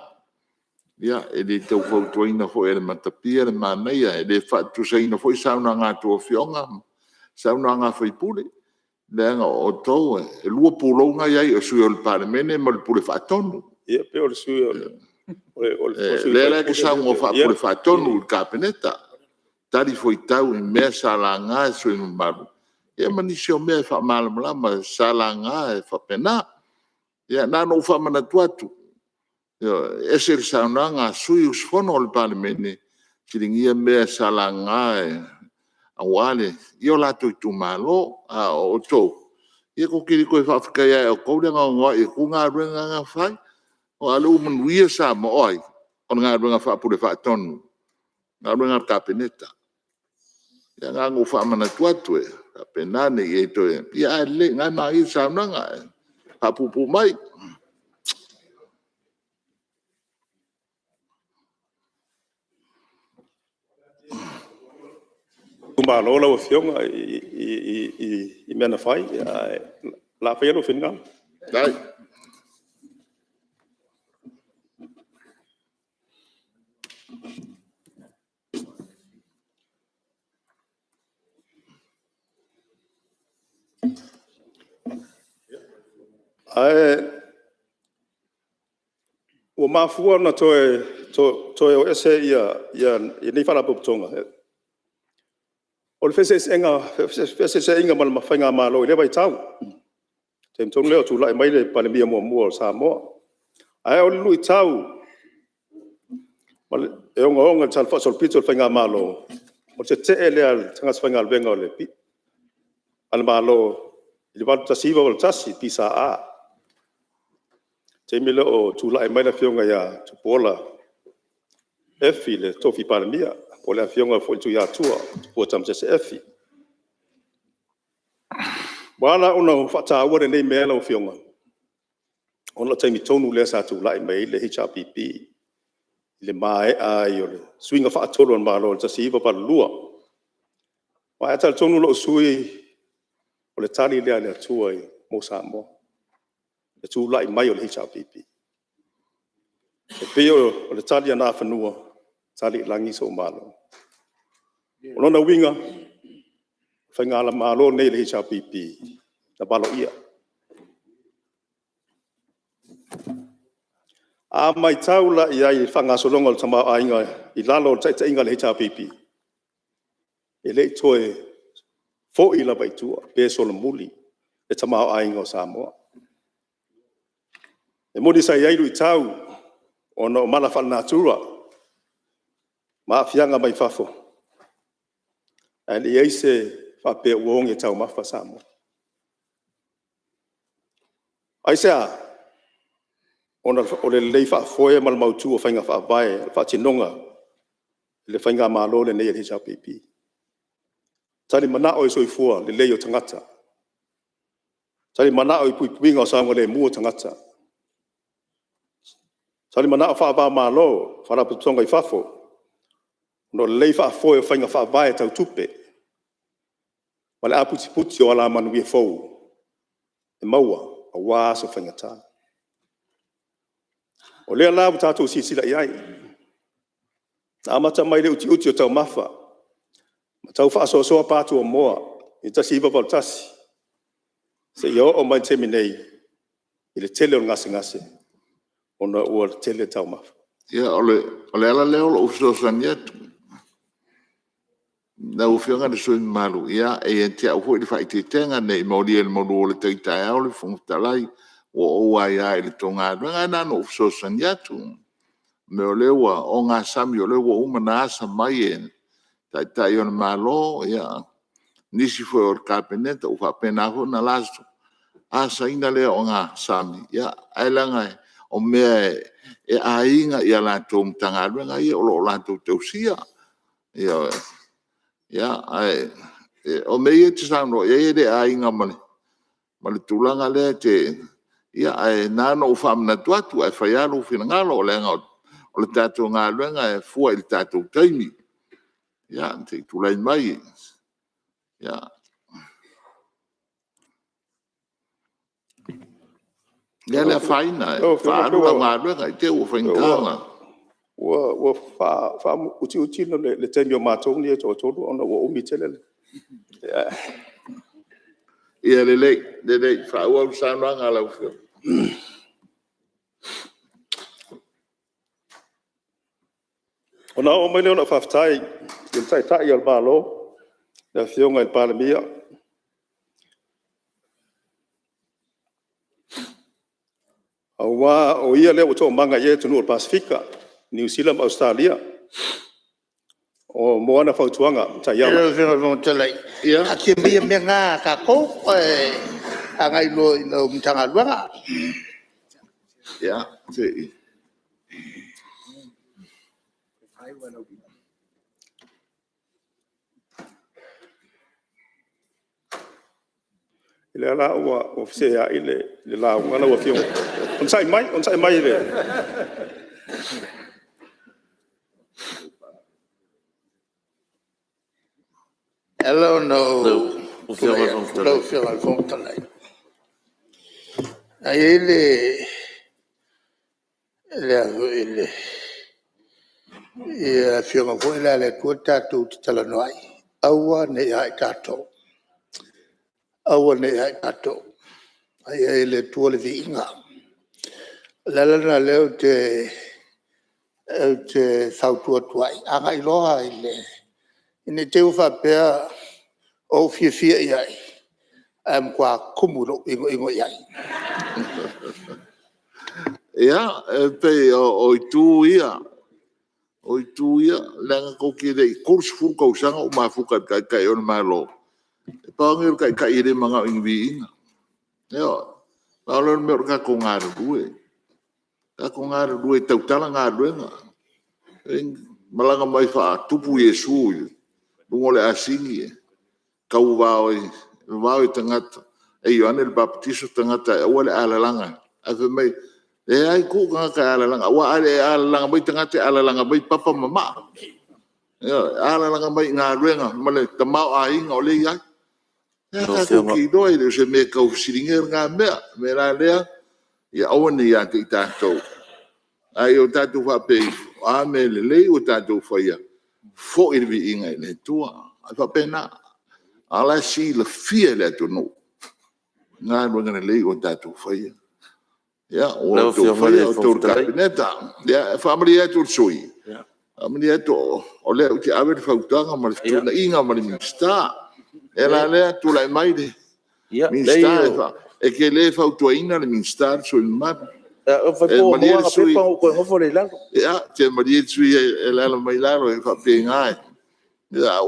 Ia, e le tau whautuaina fo e le matapia le mānaia. E le whaatusaina fo i sauna ngā tua whionga. Sauna ngā whaipule. Leanga o tau e lua pūlaunga iai o sui o le pāremene ma le pule whaatonu. Ia, pe o le sui o le... Lera ke sa mo fa por fa tonu kapeneta tari foi tau in me sala nga so in maru e mani sio me fa mal ma sala nga e fa pena ya na no fa mana tuatu yo ese sa nga sui us fono le parlemene silingia me sala nga e awale yo la tu malo a o to e ko kiri ko fa ka ya ko le nga e ku nga nga fa o alu man wia sa mo oi on nga runga fa pule fa tonu nga runga kapeneta ya nga ngu fa mana tuatu e penane e to e ya le nga na i sa nga pa pupu mai Kumba lola o fionga i mena fai la fa no finga. dai o mafua na toe o ese ia nei fala poptonga. O le fese enga mal mafainga malo le vai tau. Tem tong leo tu lai mai le palemia mo Samoa. Ai o lui tau. Mal e onga salfa sol pizzo fainga malo. O te ele al tanga fainga venga le pi. Al malo il va tasiva o tasi pisa a. Te mile o tu lai mai la fionga ya tu pola. E file tofi palemia. O le fionga foi tu ya tua. Po tam se efi. Wala ona fata ua nei mela o fionga. Ona taimi tonu le sa tu lai mai le HRPP. Le mai ai o le swinga fa tolo on malo ta siva pa lua. Wa ata tonu lo sui o le tali le tua i mo Samoa. Le tu lai mai o le HRPP. E peo o le tali ana fanua tali langi so malo. Ona winga fainga la malo nei le HRPP na balo ia. A mai taula ia i whanga solonga o tama ainga i lalo o taita inga le HRPP. E le toe fo i la baitua, pe solo muli, e tama ainga o Samoa. E modi sa iairu i tau, o no mana whana natura, maa fianga mai fafo. E le eise whape uongi tau mawha Samoa. Aisea, o le lei whaafoe mal mautu o whainga whaabae, whaatinonga, le whainga malo le nei le HRPP. Tari mana o soifua le lei o tangata. Tari mana o i puipuinga o saunga le mua tangata. Tari mana o whaaba malo, wharaputonga i whafo, no le lei whaafoe o whainga whaabae tau tupe. Ma le aputi puti o ala manu i fau, e maua, a wāso whainga tā. O lea labu tātou sisila i ai. Na amata mai le uti o tau mawha. Ma tau whaasoa soa pātu o moa. I tasi iwa pal tasi. Se i o mai temi nei. I le tele o ngase. Ona ua le tele tau mawha. Ia, ole ala leo lo ufisosan yetu. Na ufionga de soin malu. Ia, e tia uho i whaiti tenga nei mauri e le mauru o le teitai au le fungutalai. O ai le tonga nga na no so san yatu me o lewa o nga sami o lewa uma asa mai en tai on malo ya nisi foi o capeneta o fa pena ho na lasto asa ina le o nga sami ya ai langa o me e ainga ya la tom tanga nga o lo la to sia ya ai o me ye tsano ye de ainga male tulanga le te ia e nano o whamna tuatu e whaiaro whina ngalo o lenga o le tātou ngā luenga e fua i le tātou taimi. Ia, te tulai mai. Ia. Ia le whaina e whaarua ngā luenga i te o whaingtanga. Ua wha uti no le taimi o mātou ni e tō tōru ona ua umi telele. Ia le lei, whaua u sānua ngā lau whio. Ona o mai leona whaftai, i tai tai al malo, na fionga il palemia. Awa o ia leo tō manga ie tunu o Pasifika, New Zealand, Australia. O moana whautuanga, tai ala. Ia. Aki mia mea ngā ka kou, a ngai lo i lau mtanga luanga. Ia, te i. Le ala ua ofisea i le lau ngana ua fionga. On sai mai le. Hello, no. Lo fionga al fong talai. Ai ele ia fionga ko ila le tua tātou te tala noai. Aua ne ai tātou. Aua ne ai tātou. ai le tua le vinga. Lalana leo te sautua tuai. Anga iloha ile. Ine te uwha pea o fia iai. Kwa kumuro ingo iai. Ia, pe o i tū ia. O i tū ia, lenga koki rei kursu fuka usanga o mafuka kai o na malo. E paangir kai re mga ingvi inga. Ia, paolo me orka ko ngāra due. Ka ko ngāra due tautala ngāra due nga. Malanga mai wha tupu Yesu i. Lungole asingi e. Kau wao tangata. E Ioane le baptiso tangata e wale alalanga. Afe mai, e ai ku nga ka alalanga. Wa ale alalanga mai tangata alalanga mai papa mama. Alalanga mai ngā ruenga. Male tamau a inga o le iai. Ia ka kuki doi le se me kau siringer ngā mea. Me rā lea. Ia awane ia te i tātou. Ai o tātou whape. A me le lei o tātou whaia. Fo i rivi inga i le tua. Ai whapena. Ala si le fia le atu no. Ngā ruenga le lei o tātou whaia. Ia, o tō whaia o tō kabineta. Ia, whamari atu sui. Whamari atu o lea uti awe te whautanga ma le tūna inga ma le minsta. E la lea tū lai mai le. Minsta e ke le whautua ina le minsta sui mara. E maria sui. Ia, te maria sui e lala mai laro e whape ngai. Ia,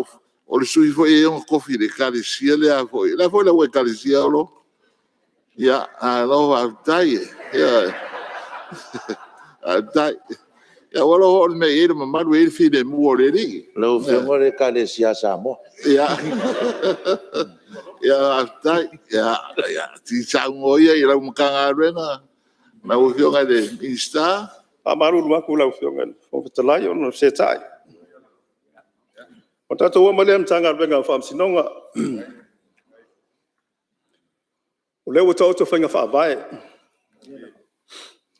o le sui fo e onga kofi le karisia le a fo. La fo le ue karisia o lo. Ia, a lo a tai. Ia, a tai. Ia, wala ho me e le mamaru e le fi le mua le ri. Lo fiongo le karisia sa mo. Ia. Ia, a tai. Ia, ti sa ngoia i lau makanga ruena. Na o fionga le insta. A maru lua ku lau fionga. O fitalai o no se tai. O tato ua male am tanga venga wha amsinonga. O leo tau to whainga wha vai.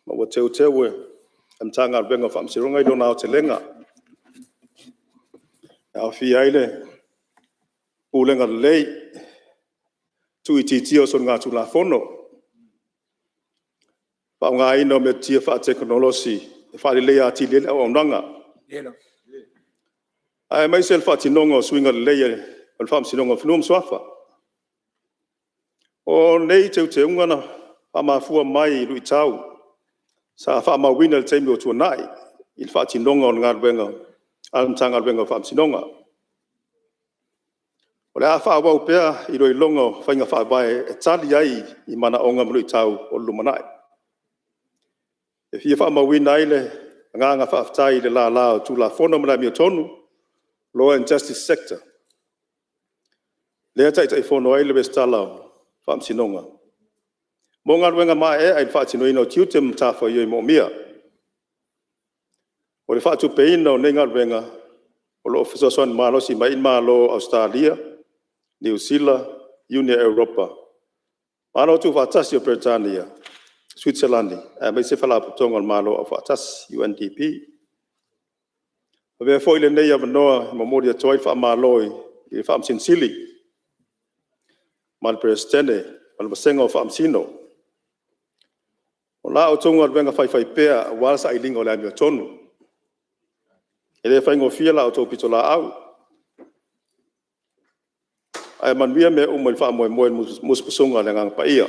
Ma wa teu teu e. Am tanga venga wha amsinonga i dona o te lenga. Au fi aile. Ulenga lei. Tu i titi o son ngā tu la fono. Pa ngā ino me tia wha teknolosi. Wha li lei a ti lele au aunanga. Ai mai sel fa tinongo swinga leia al fam sinongo fnum swafa o nei te ungana ama fu mai lui tau sa fa ma winel temio tu nai il fa tinongo ngar benga al tanga benga fam sinonga o la fa wa pea i roi longo fainga fa bai e tali ai i mana onga lui tau o lumanai e fi fa ma winai le nga fa tai le la tu la fono mala mi tonu Law and Justice Sector. Lea tai whono ai le bestala whaam sinonga. Mō ngā ruenga mā e ai whaatino ino tiutem tāwha i mo mia. O le whaatu peina o nei ngā ruenga o lo ofisa soan mālosi mai in mālo Australia, New Zealand, Union Europa. Mālo tu whaatasi o Britannia, Switzerland, mai se whalaputonga o mālo o whaatasi UNDP. Ve foi le nei avanoa memoria toi fa maloi i fa amsin sili mal presidente mal basengo fa amsino ola o tonga venga fai pea wala sa ilingo la mi tonu ele fa ngo fia la auto pitola au ai man via me umel fa mo mus pusunga le ngang pa ia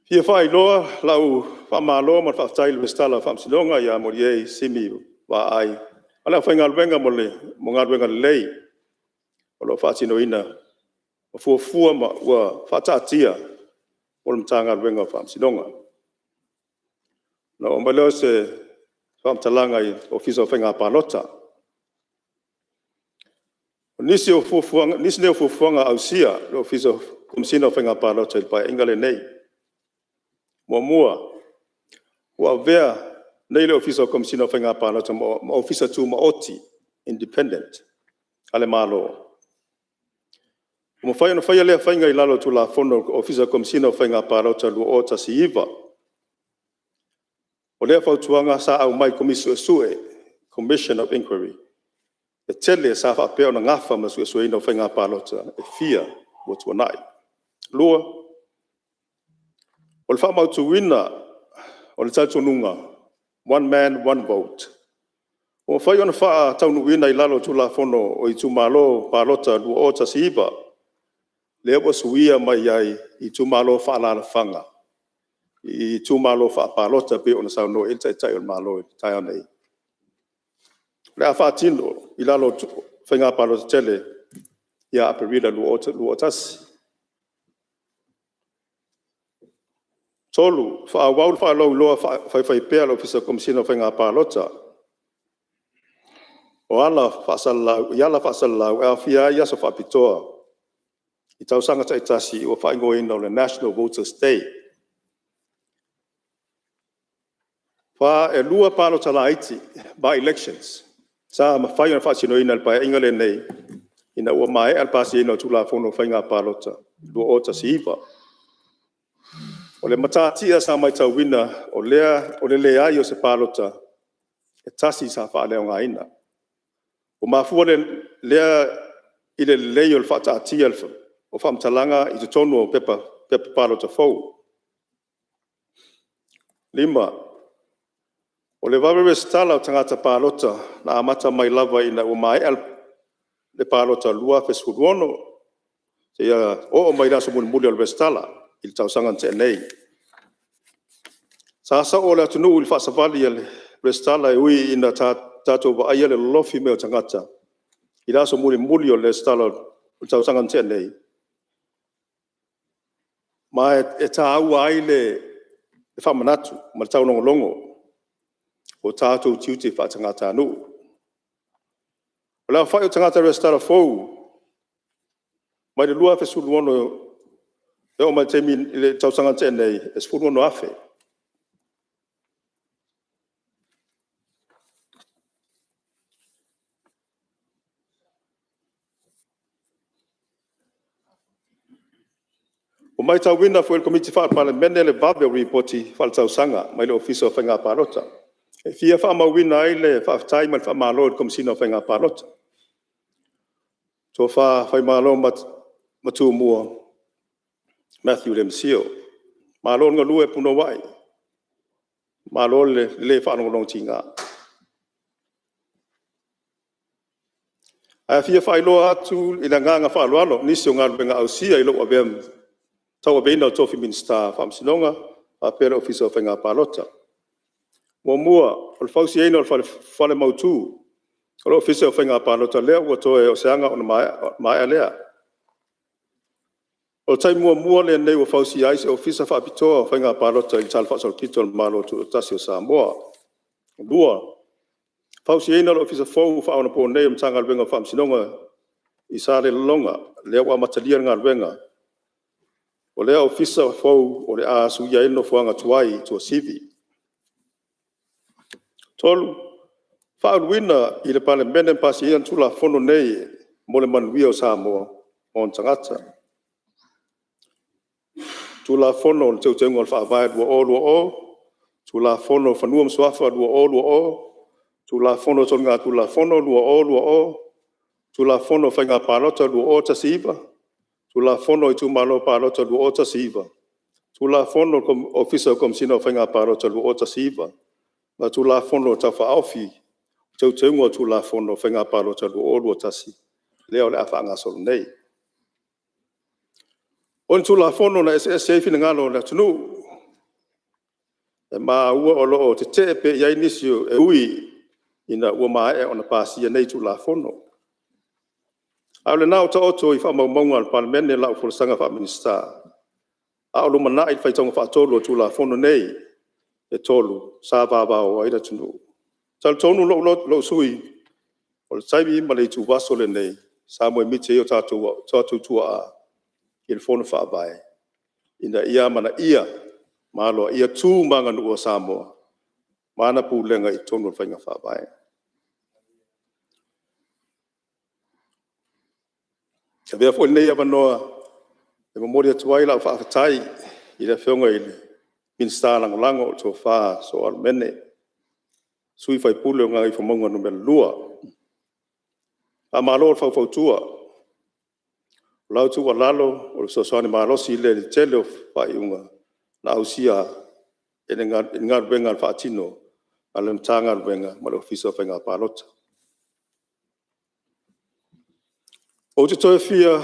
Fia fai loa lau whamalo ma whaftail vestala whamsilonga ia morie simi wa ai. Ala whainga alwenga mo ngā alwenga lei. O lo whaatino ina. O fuafua ma ua whaatatia o le mtanga alwenga whamsilonga. Na o maleo se whamtalanga i ofisa o whainga palota. Nisi ne o fuafuanga au sia le ofisa o kumsina o whainga palota il pai ingale nei. Mua ua vea nei le ofisa o komisina o whainga pānata ma ofisa tu maoti independent ale malo. Mo whaia lea whainga i lalo tu la fono ofisa o komisina o whainga pānata lu o tasi iwa. O lea whautuanga sa au mai komisio sue, Commission of Inquiry. E tele sa whapea o na ngafa ma sue ina o whainga pānata e fia ua tuanai. Lua, o le whaamautuina o le tautonunga, one man, one vote. O whai ona wha taunuina I lalo tulafono o I tumalo palota lua o tasiiva, le ua suia mai ai I tumalo whaalala I tumalo whaapalota pe ona sauno il tai o malo tai o nei. Le a whaatino I lalo whainga palota tele ia aperida lua o tasi. Tolu, whaawau whaalau loa whai pea lo fisa komisina whainga palota. O ala whaasalau, iala whaasalau, e a whia ia sa whaapitoa. I tausanga taitasi o whaingoina o le National Voters Day. Wha e lua palota la iti, by elections. Sa ma whai ona whaasinoina al pae ingale nei, ina ua mai al pasi ina tula fono whainga palota, lua o tasiiva. O le matatia sa mai tauina o le ai o se palota, e tasi sa whaaleo ngā ina. O mafua lea I le lei o le whaataatia o whamtalanga I te tonu o pepa palota fau. 5. O le wawewe stala o tangata palota na amata mai lava ina o mai al le palota lua fesfuduono. Te ia o mai raso muli o le stala I le tausangan te nei. Sa o le atunu I le whaasavali le stala ui ina tato wa aia le lofi meo tangata. I raso muli o le stala o tausangan te nei. Ma e ta aua ai le whamanatu, ma le taunongolongo. O tātou tiuti whaatangata anu. O lea whai o tangata le stala fau. Mai le lua fesuluono e o mai temi le tausangan te nei, e sfuluono afe. O mai tau wina fo el komiti wha parlemene le vabe o ripoti wha tausanga mai le ofisa o whainga palota. E fia wha ma wina ai le wha aftai mai wha malo o komisina o whainga palota. So whai malo matu mua Matthew Lemsio. Malo ngā lue puno wai. Malo le wha anongolong tinga. Ai fia whai loa atu ina ngā wha aloalo nisi o ngā ruenga au sia I lo abem tau beina o tofi minsta whamsinonga a pera ofisa o whainga palota. Mua, o le whausi eina o le whale mautu, o le ofisa o whainga palota lea ua toe o seanga o na mai lea. O tai mua le nei ua whausi aise o ofisa whaapitoa o whainga palota I tala whaasol kito le malo tu o tasi o Samoa. Lua, whausi eina o le ofisa fau whaona po nei o mtanga luenga whamsinonga I sa le longa, lea ua matalia ngā luenga. O lea ofisa fau o le a suia ino fuanga tuai tua sivi. Tolu, whaaruina I le parlemene pasi ian tula fono nei mo le manuia o Samoa o tangata. Tula fono le teutengo le whaavai lua o, tula fono whanua msuafa lua o, tula fono tonga tula fono lua o, tula fono whainga palota lua o tasiva, tula fono I tumalo palota lua o tasiva, tula fono ofisa o komisina o whainga palota lua o tasiva, ma tula fono tau whaofi, teutengo tula fono whainga palota lua o tasi, leo le a whaangasolo nei. On tula fono na SSA fina ngalo na tunu. E maa ua o loo te tepe ia inisio e ui ina ua maa e ona pasia nei tula fono. Aule nao ta oto I whaamaumaunga al parlemene lau fulasanga wha minista. Aulu mana I whaitonga wha tolu o tula fono nei e tolu sa vava o aira tunu. Tal tonu lo sui o le taimi ma le tu vaso le nei sa moe mite o tatu tua a I le fono whaavai. Ina ia mana ia, malo ia tū manga nua Samoa. Mana pūlenga I tonu whainga whaavai. Ka vea fo nei avanoa, e mamori atuai lau whaafatai, I le whionga I le minsta langolango o tō whaa so almene. Sui whai pule o ngā I whamonga numera lua. A malo o whautua. Lau tu walalo o so so ni malosi le tele fa iunga. La usia enenga benga fa tino. Alem tanga benga malo fiso fenga palot. O te toi fia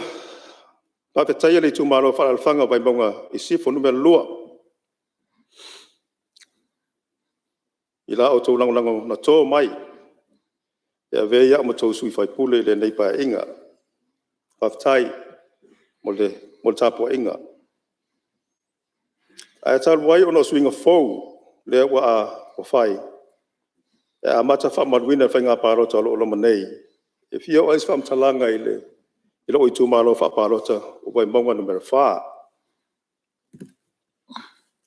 pa te taia le tu malo fa alfanga vai bonga isi fo numero lua. Ila o tau lango na tō mai. Ea vea mo tau sui fai pule le nei pa inga. Whaftai mo le tapo inga. Ae tal wai ono suinga fau le wa a o fai. Ea mata wha maruina whai ngā pārota alo olo manei. E fia o eis wha mtalanga i le ilo i tū malo wha pārota o wai maunga numero 4.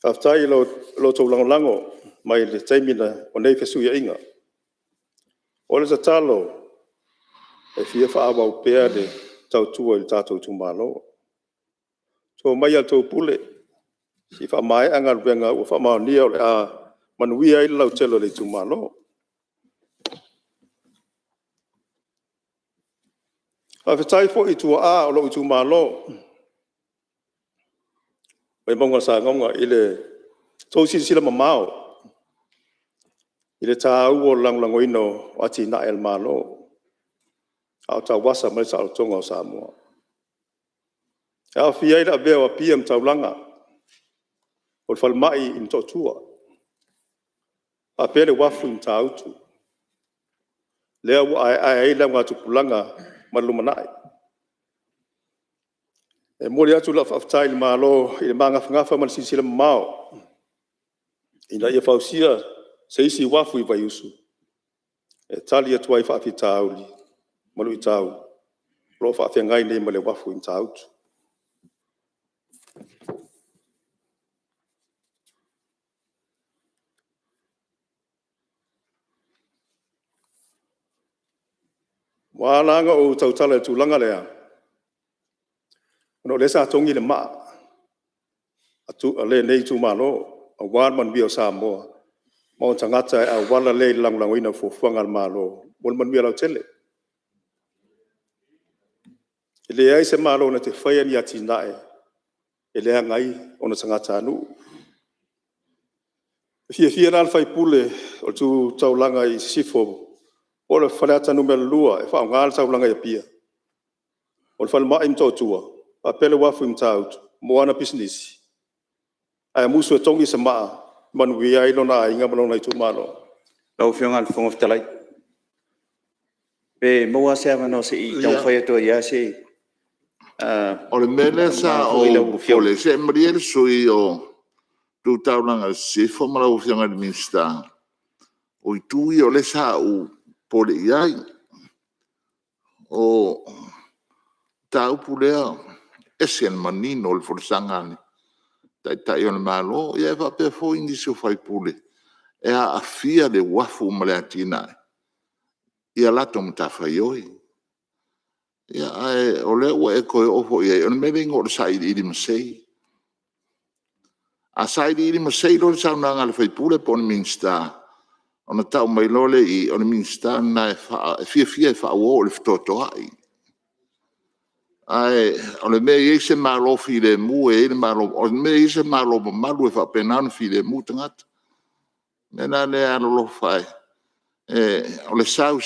Whaftai lo tau lango mai le taimina o nei whesuia inga. O le tatalo e fia wha awa upea le tau tua i tātou tu malo. So mai al tau pule. Si wha mai anga ruenga ua wha mao nia o le a manuia i lau telo le tu malo. A whetai fo i tua a o lau i tu malo. Wai maunga sa ngonga i le tau sila mamao. I le tā ua lango ino ati na el malo. Au tau wasa mai sa tonga o Samoa. Au fia ila vea wa PM tau langa. O le falmai in tō tua. A pere wafu in tā utu. Lea wa ai langa tupulanga malumanai. E mori atu la whaftai le malo i le manga whangafa man sisila mao. Ina ia fausia se isi wafu i vai usu. E tali atu ai whaafi tāuli. Malu i tāu. Lo whaafi ngai nei ma le wafu i tāutu. Wālanga o tautala e tūlanga lea. Ono le sa tongi le maa. Atu le nei tū malo. A wān man bia o Samoa. Mau tangata a wala le lang ina fo fuangal malo. Wal man bia lau tele. Ele ai se malo na te whaia ni ati nae. Ele a ngai ona tangata anu. Fia nal fai pule o tu taulanga i sifo. O le whaleata numero lua e wha ngal taulanga i pia. O le whalema im tōtua. Pa pele wafu im tautu. Moana business. Ai musu e tongi se maa. Manui ai lona inga malona i tumalo. Lau whionga le whonga whitalai. Pe moa sea mano se i tau whai atua ia se. O le mele sa o le se mariere sui o tu taulanga sifo mala o whionga le minsta. O i tui o le sa u pole iai. O tau pulea esen manino le forsangani. Tai ona malo ia va pe fo indi so fai pule e a fia le wafu male atina ia lato mta fai oi ia ai ole o e ko o fo ia on me vengo sai di msei a sai di msei lo sa na ngal fai pule pon minsta ona tau mai lole i on minsta na fia fa o le toto ai ai ole me ese malo file mu e malo o me ese malo malu fa penan file mu tangat nena le alo fai ole sau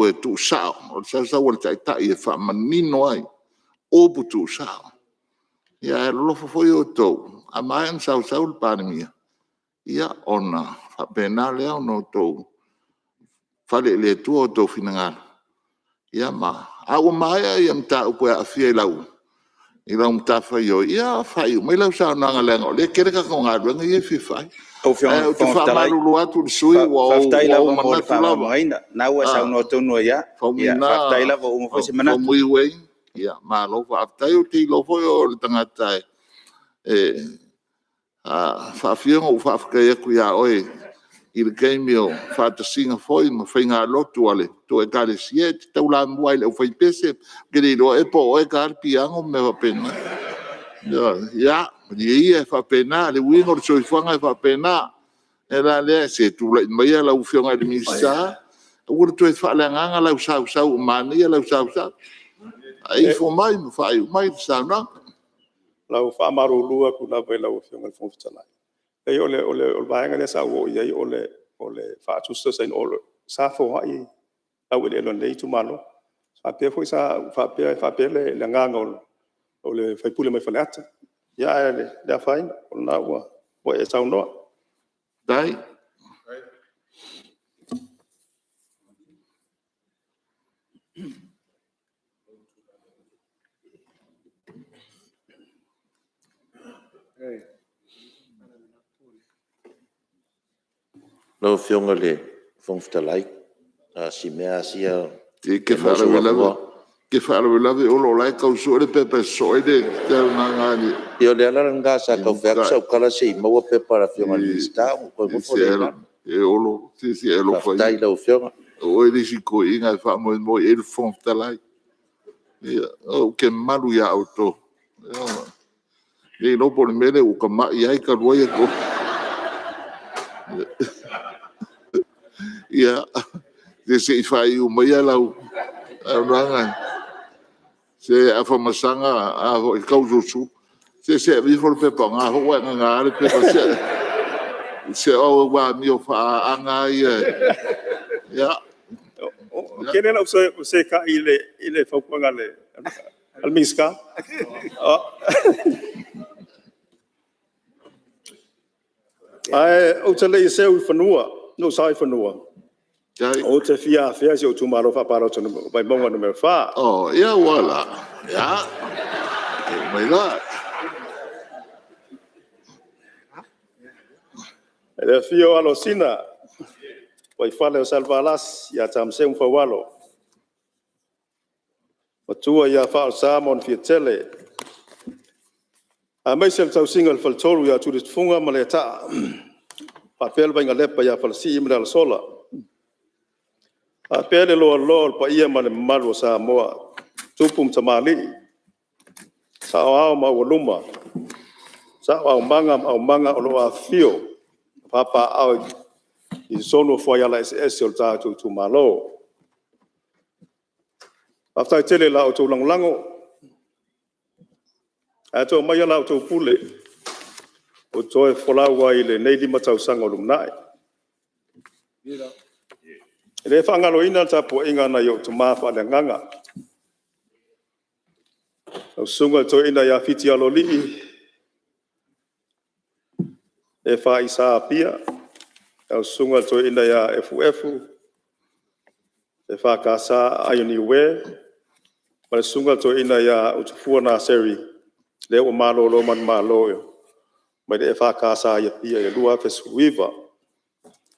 e tu sau ole sau ole tai e fa manino ai o putu sau ia lo fo yo to a mai sau le pandemia ia ona fa penale no to fale le tu to finanga ia ma au mai ia mta upo a fia lau i lau mta fai o ia fai mai lau sa nanga lengo le kere ka konga ruenga ia fi fai Au whionga tu fa malu atu sui wa whaftai lava mo le whaama haina. Nau a sau no tonu ia. Ia whaftai lava o mo se manatu. Mui wei ia ma lo whaftai o ti lo foi o le tangata fa fianga o whafkai aku ia oi i le keimio whata singa foi ma whainga lotu ale to e kare siet tau la mua ile o whai pese kere ilo e po o e karpi ango me wa pena ia ia fa pena le wingo so fanga fa pena era le se tu la mai la u fianga de misa o to fa la nganga la usau mani la usau Ai fo mai no fai mai sana. lau fa maru lua ku la vela o fianga fo fitala e ole vaenga le sa wo ye ole fa tu sto sai ole sa fo ai au le lo nei tu malo sa pe foi sa fa pe le nga ngol ole fai pule mai falata ya le da fai ona wa e sa no Dai. No fionga le fonftalai. Si mea sia. Ke fara wela. Ke fara wela ve olo lai kau so le pepe so de te na ngani. Io le ala nga sa kau fek sa kala se mo pe para fionga lista ko mo fo le. E olo si elo foi. Tai lo fionga. O ele si ko inga fa mo ele fonftalai. O ke malu ya auto. E no por mele o kama ia ka roia ko. Ia de se fai o mai lau ranga se a famasanga a o kausu se vi for pe panga ho wa nga le pe se o wa mi o fa anga ia kene la se ka ile fa ko ngale al miska ai o tele se u fanua no sai fanua o te fia se o tu malo fa para o vai monga no fa oh ia wala ia mai la ele fio alosina vai fale o salvalas ya tam se un fa walo matua ya fa samon fi tele a mai sel tau single fal tolu ya tu funga maleta papel vai ngalepa ya fal si imdal sola a pele lo pa ia mane malo sa moa tupum tamali sa au ma voluma sa au manga o lo a fio papa au i sono foi ala es o ta tu malo after tele la o to lango ato mai ala o to pule o to e fola wa ile nei di matau sanga lumnai ele fangalo ina tapo inga na yo to mafa le nganga o sunga to ina ya fiti aloli e fa isa pia o sunga to ina ya FF e fa kasa ayoni we ma sunga to ina ya utufua na seri le o malo lo man malo yo ma de fa kasa ya pia ya lua fes wiva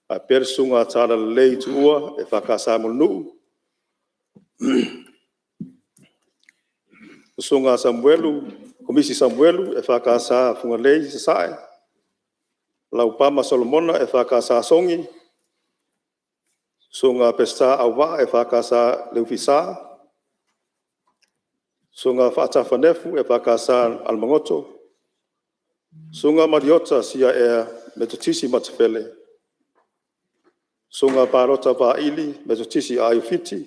a persunga tala lei tua e fa kasa mulu sunga Samuelu komisi Samuelu e fa kasa funga lei sai lau pama Solomona e fa kasa songi sunga pesta awa e fa kasa leufisa sunga fata fanefu e fa kasa almangoto sunga mariota sia e metotisi matfele sunga parota va ili metotisi ayufiti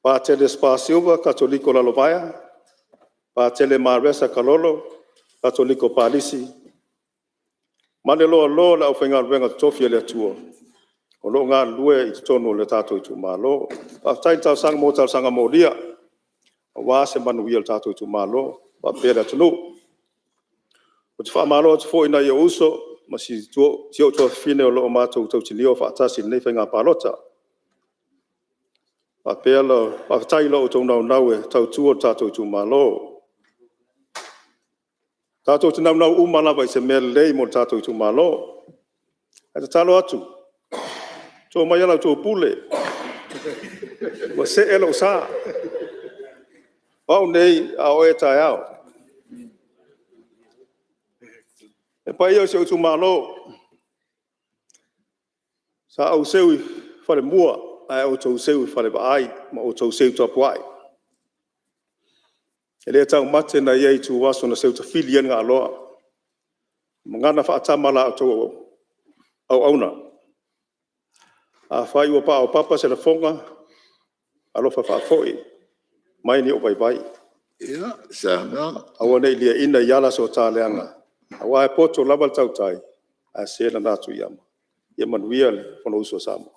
pa tele spasilva katoliko la lovaya pa tele maresa kalolo katoliko palisi manelo lo la ofenga venga tofia le tuo o lo nga lue i tono le tato i tu malo pa taita sanga modia wa se manuia le tato i tu malo pa pera tunu o te fa malo te fo ina yo uso ma si to fine o lo mato to tilio fa tasi nei fenga palota pa pela pa tailo o to naue tau tuo tato i tu malo tato te nau umana vai se mele mo tato i tu malo ata talo atu to mai ala to pule wa se elo sa au nei a o eta ao e pai o se tu malo sa au seui fale mua ai o to seui fale ai ma o to seui to puai ele tau mate na ye tu waso na seu te filian nga loa mangana fa atamala to au auna a fai o pa o papa se la fonga alofa whaafoi, mai ni o vai. Ia, sa na. Awa nei lia ina iala so tā leanga. Awa e poto lawal tau tai, a sena nātu iama. Ia manuia le whono uso Samoa.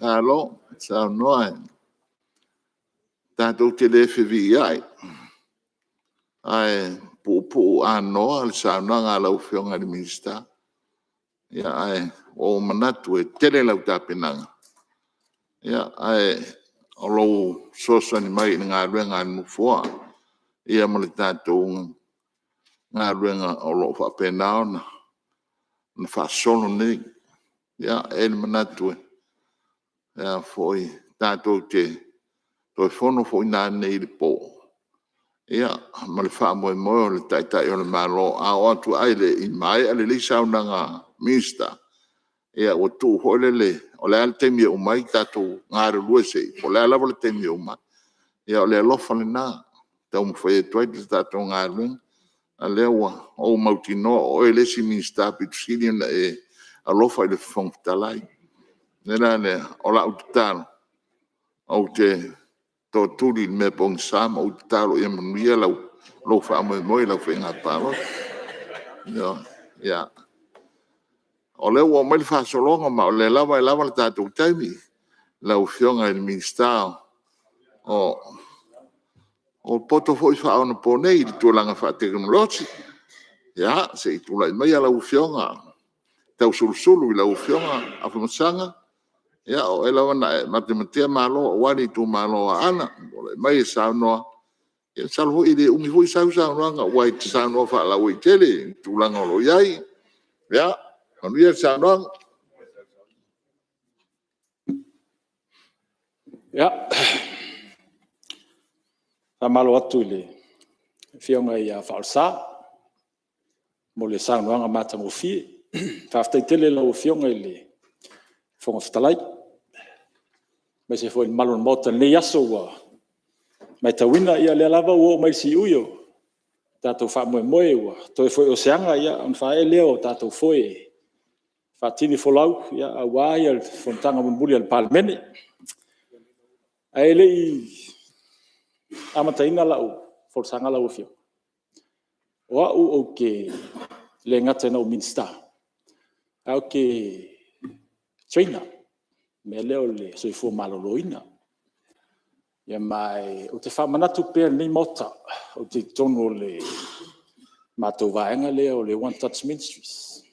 Alo, sa noa. Tātou te le whiwi ai. Ai, pu anoa, le sa noa ngā lau whionga ni minista. Ia, ai, o manatu e tele lau tāpenanga. Ia, ai, o lau sosa ni mai ngā ruenga nufua. Ia mali tātou ngā ruenga o lau whapenao na whasolo ni. Ia, e ni manatu e. Ia, foi tātou te toi fono foi nā nei le pō. Ia, ma le wha moe moe o le taitai o le malo a o atu aile i mai ale le saunanga minista. Ia, o tū hoi le o le ale temia o mai tātou ngāre lue se, o le alawa le temia o mai. Ia, o le alofa le nā, tau mu whaia tuai te tātou ngāre lue, a lewa o mautino o e lesi minista pitu sili na e alofa i le whongtalai. Nera le, o la ututaro, au te to tuli me pong sam o talo e manuia lau fa moe lau whenga paro. Ya. O le o mai fa solonga ma o le lava le tātou taimi lau whionga i ministao o poto foi fa ona ponei i tualanga fa teknologi. Ya, se i tula i mai lau whionga tau sulusulu i lau whionga a whamasanga. Ya, o ela wana matematia malo wani tu malo ana mai sa no e salvo ile umi foi sa no nga white sa no fa la we tele tu la ngolo yai ya on ia sa no ya sa malo atu le fionga ia falsa mo le sa no nga mata mo fi fa tele lo fionga ile fonga ftalai mai se foi malon mota le aso wa mai tawina ia le lava o mai si uyo tato fa mo wa to foi o seanga ia on fa leo tato foi fa tini folau ia wa ia fontanga mbuli al palmene ai le amata ina la o forsanga la o fio wa o ke le ngata na o minsta au ke China, me leo le so i fu maloloina. Ia mai, o te whamanatu pēr ni mota, o te tono le mātou vaenga leo le One Touch Ministries.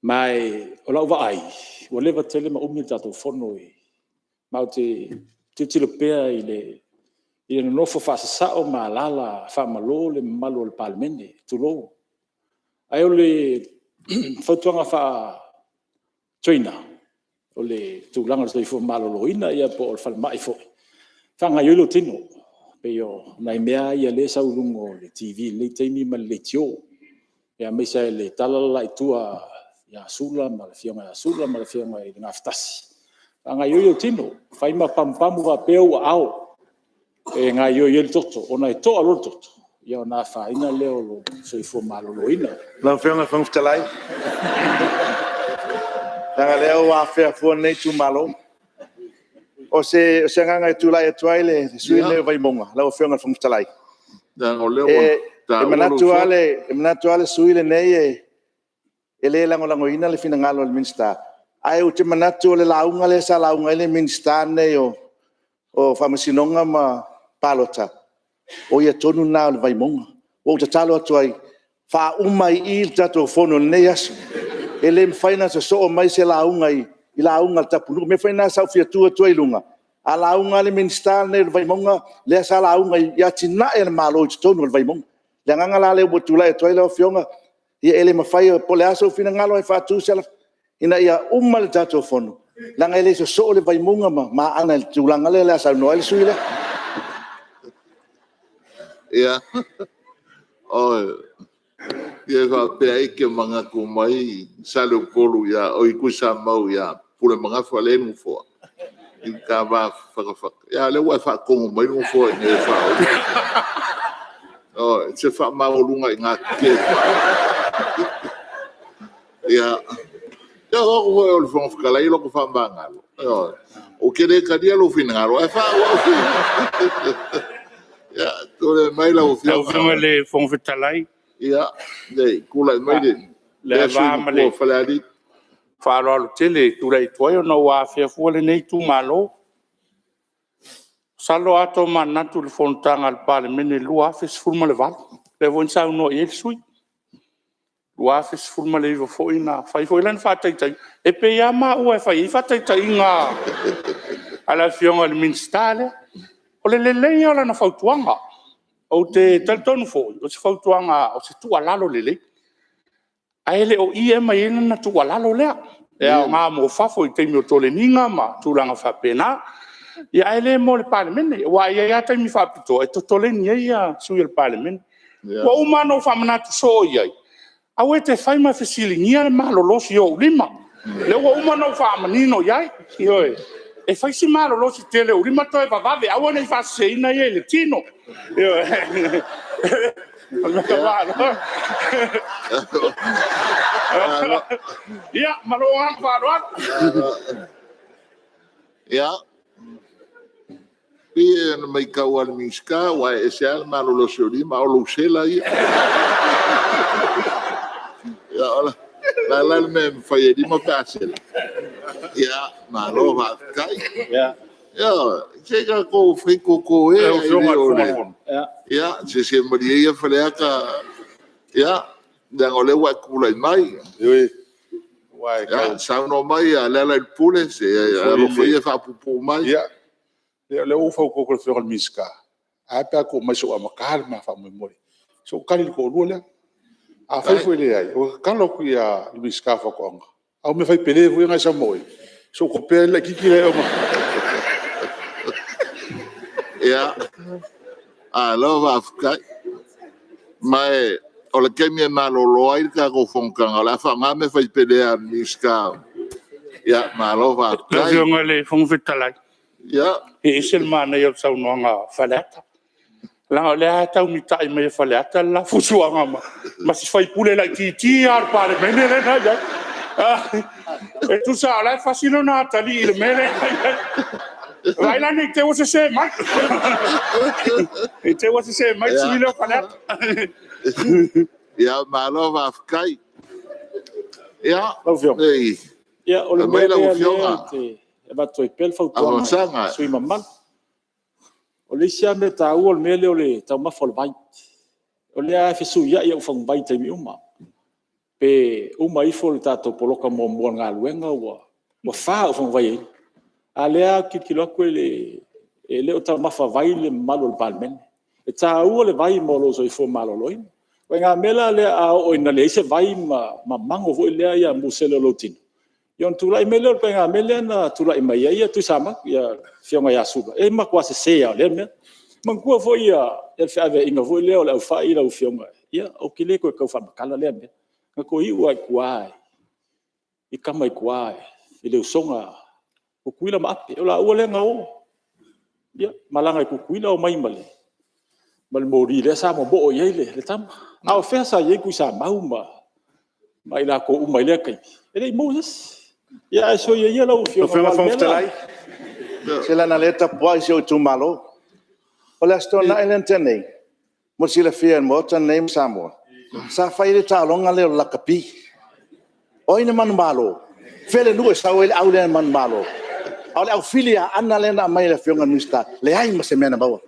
Mai, o lau vaai, o lewa tele ma umi tātou whono i, ma o te tilo pēr i le nofo whasasao ma lala whamalo le malo le palmene, tulo. Ai o le whautuanga wha China, o le tūlanga le fo maloloina ia po o whalmai fo. Whanga iolo tino, pe o nai mea ia le saurungo le TV, le teimi ma le tio. Ia meisa le talala i tua ia sula, ma le fionga ia sula, ma le fionga i ngaftasi. Whanga iolo tino, whaima pampamu wa peo ao, e ngā iolo toto, o nai toa lo toto. Ia o nā whaina leo lo soifo maloloina. Lau fionga whangftalai. Tanga leo wa fea fua nei tu malo. O se nganga i tulai atuai le sui leo vai monga. Lau whionga whamtalai. o leo E manatu ale sui le nei e le lango ina le fina ngalo le minsta. Ai u te manatu le launga le sa launga le minsta nei o whamasinonga ma palota. O ia tonu nā le vai monga. O te talo atuai wha umai i tato whono nei asu. Ele mfaina sa so mai se launga i launga tapu me faina sa fia tua lunga a launga le minsta ne vai monga le sa launga ya tina e malo tonu vai monga le nganga la le botula e toile fionga ia ele mafai po le aso fina ngalo e fatu sela ina ia umal tato fono la ngale so le vai monga ma ana le tulanga le sa no ele suile ia ia ka pe ke manga ko mai salo kolu ya o ikusa mau ya pule manga fale no fo i ka va fa ya le wa fa ko mai no fo ne fa o se fa mau lunga nga ke Ya. Ya o le fon fkala ilo ko fambanga. O kede kadia lo finalo. E fa. Ya, tole mai la o fio. Au fionga le fong fetalai. Ya, dei kula mai de. Le va male. Faladi. Fa lo tele tu lai toyo no wa fia fuole nei tu malo. Salo ato manatu le fontanga al pale mene lua fes furma le val. Le von sa no e sui. Lua fes furma le vo foi na fai foi lan fa tai tai. E pe ya ma u e fai fa tai tai nga. Ala fionga le minstale. O le lelei ala na fautuanga. O te taltonu foi. O se fautuanga o se tua lalo lelei. Aele o ia mai ena na tua lalo lea. Ea ngā mo fafo i teimi o tole ninga ma tūranga whapena. Ia aele mo le parlemene. Wa ia taimi whapito. E to tole ni ia sui le parlemene. Wa umano whamanatu so iai. Au e te whaima fesili ngia le malolosi o ulima. Le wa umano whamanino iai. Ioi. E whaisi malolosi tele ulima toi vavave. Au ane whaseina iai le tino. Ioi. Ya, maluang paruan. Ya. Pia na mai kauan miska wa esel malolo sori ma lo sela ia. Ya ala. La me fai di mo pasel. Ya, malo va kai. Ya. Ya, chega ko frico ko e. Ya, se maria falea ka. Ya, dan ole wa kula mai. Wai Ya, sa no mai a la pule se lo foi fa pupu mai. Ya. Le o fa ko ko fe al miska. A pa ko mai so amakal ma fa mo. So kali ko lula. A fa foi le ai. O kalo ku ya miska fa ko nga. Au me fai pele fu nga sa moi. So ko pe la ki le o. Ya. A lo va ka. Mai o le kemia malolo ai ka go fonkanga la fa nga me fai pele a miska. Ya, malo va Le fionga le fong fetalai. Ya. E isel mana yo sa unanga falata. La le ata umita i me falata la fusuanga ma. Ma si fai pule la ti ar pare mene le na ya. E tu sa la facile na tali le mene. Vai la ne te o se mai. E te o se mai si lo falata. Ya, malo va kai. Ya. Ei. Ya, o le mai la mele fionga. e batoi pel Avançanga. sui mammal. O le sia me ta o le mele o le tau mafo le vai. O le a fe sui ia o fong vai te mi uma. Pe uma ifo le tato poloka mo mo nga luenga wa fa o fong vai. A le a kikilo ko le o tau mafa vai le malo le palmen. E ta o le vai mo lo so ifo malo loi. Wa nga mela le a o ina le se vai ma mango vo le ia muselo lotin. Yon tulai mele pe nga mele na tulai mai ia tu sama ya fionga ya suba e ma kwa se ya le me man kwa fo ia el fa ave inga vo le o fa ila o fionga ia o kile ko ka fa kala le me ko i wa kwa i kama i kwa i le songa o kuila ma ape o la o le nga o ia malanga ku kuila o mai male mal mori le sa mo bo o ye le tam a o fa sa ye ku sa mauma mai la ko mai le kai ele Moses. Ya, so ia la o fio. Fio fo talai. Se la na leta poi se o tu malo. O la sto na elen tene. Mo sila fia mo tan name Samoa. Sa fai le ta longa le la kapi. O ina man malo. Fele nu sa o le au le man malo. Au le au filia ana le na mai le fio nga mista. Le ai ma se mena bawa.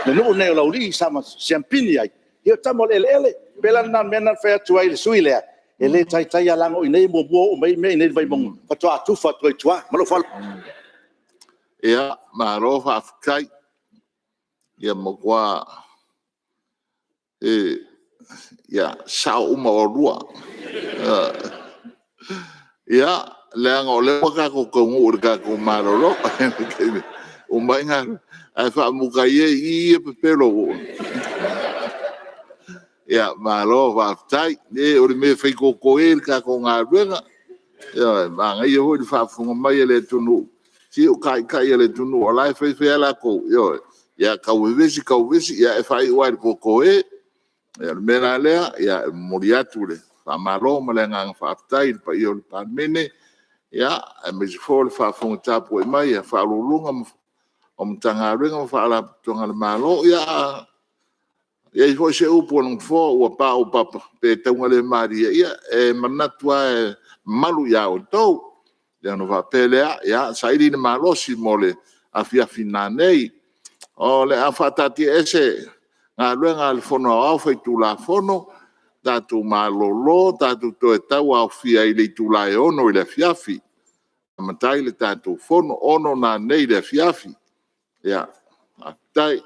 Le nu ne la uli sama champini ai. Io tamo le bela na mena fa tu ai suile. Ele tai tai alango inei mo o mai me inei vai mong fatua tu fatua tua malo fal Ya, malo va kai. Ya mo kwa ya sa uma orua. Ya, le ngole ka ko ngur ka ko malo lo. O mai nga ai fa mu kai i pelo. Ya, malo va tai e o me fai ko ka ko nga ruenga. Ya, manga yo ho fa funga mai le tunu. Si o kai le tunu o lai fai la ko yo. Ya ka wesi ya fai wa ko ya mena le ya moriatu le. whamalo ma le nganga whaatai pa i o le pāmene, ia, e me se fōle whaafonga tāpu e mai, e whaalulunga o mtanga ringa whaala tonga le malo, ia, ia i fōi se upo nung fō, ua pā o papa, pe taunga le maria, ia, e manatua e malu ia o tau, ia no whapelea, ia, sairi ni malosi mole, a fiafi nā nei, o le a whatati ese, ngā luenga le whono au whai tūla whono, tātou mālolo, tātou toe tau au fia i le tūla e ono i le fiafi. Amatai le tātou whono ono nā nei le fiafi. Ia, tai.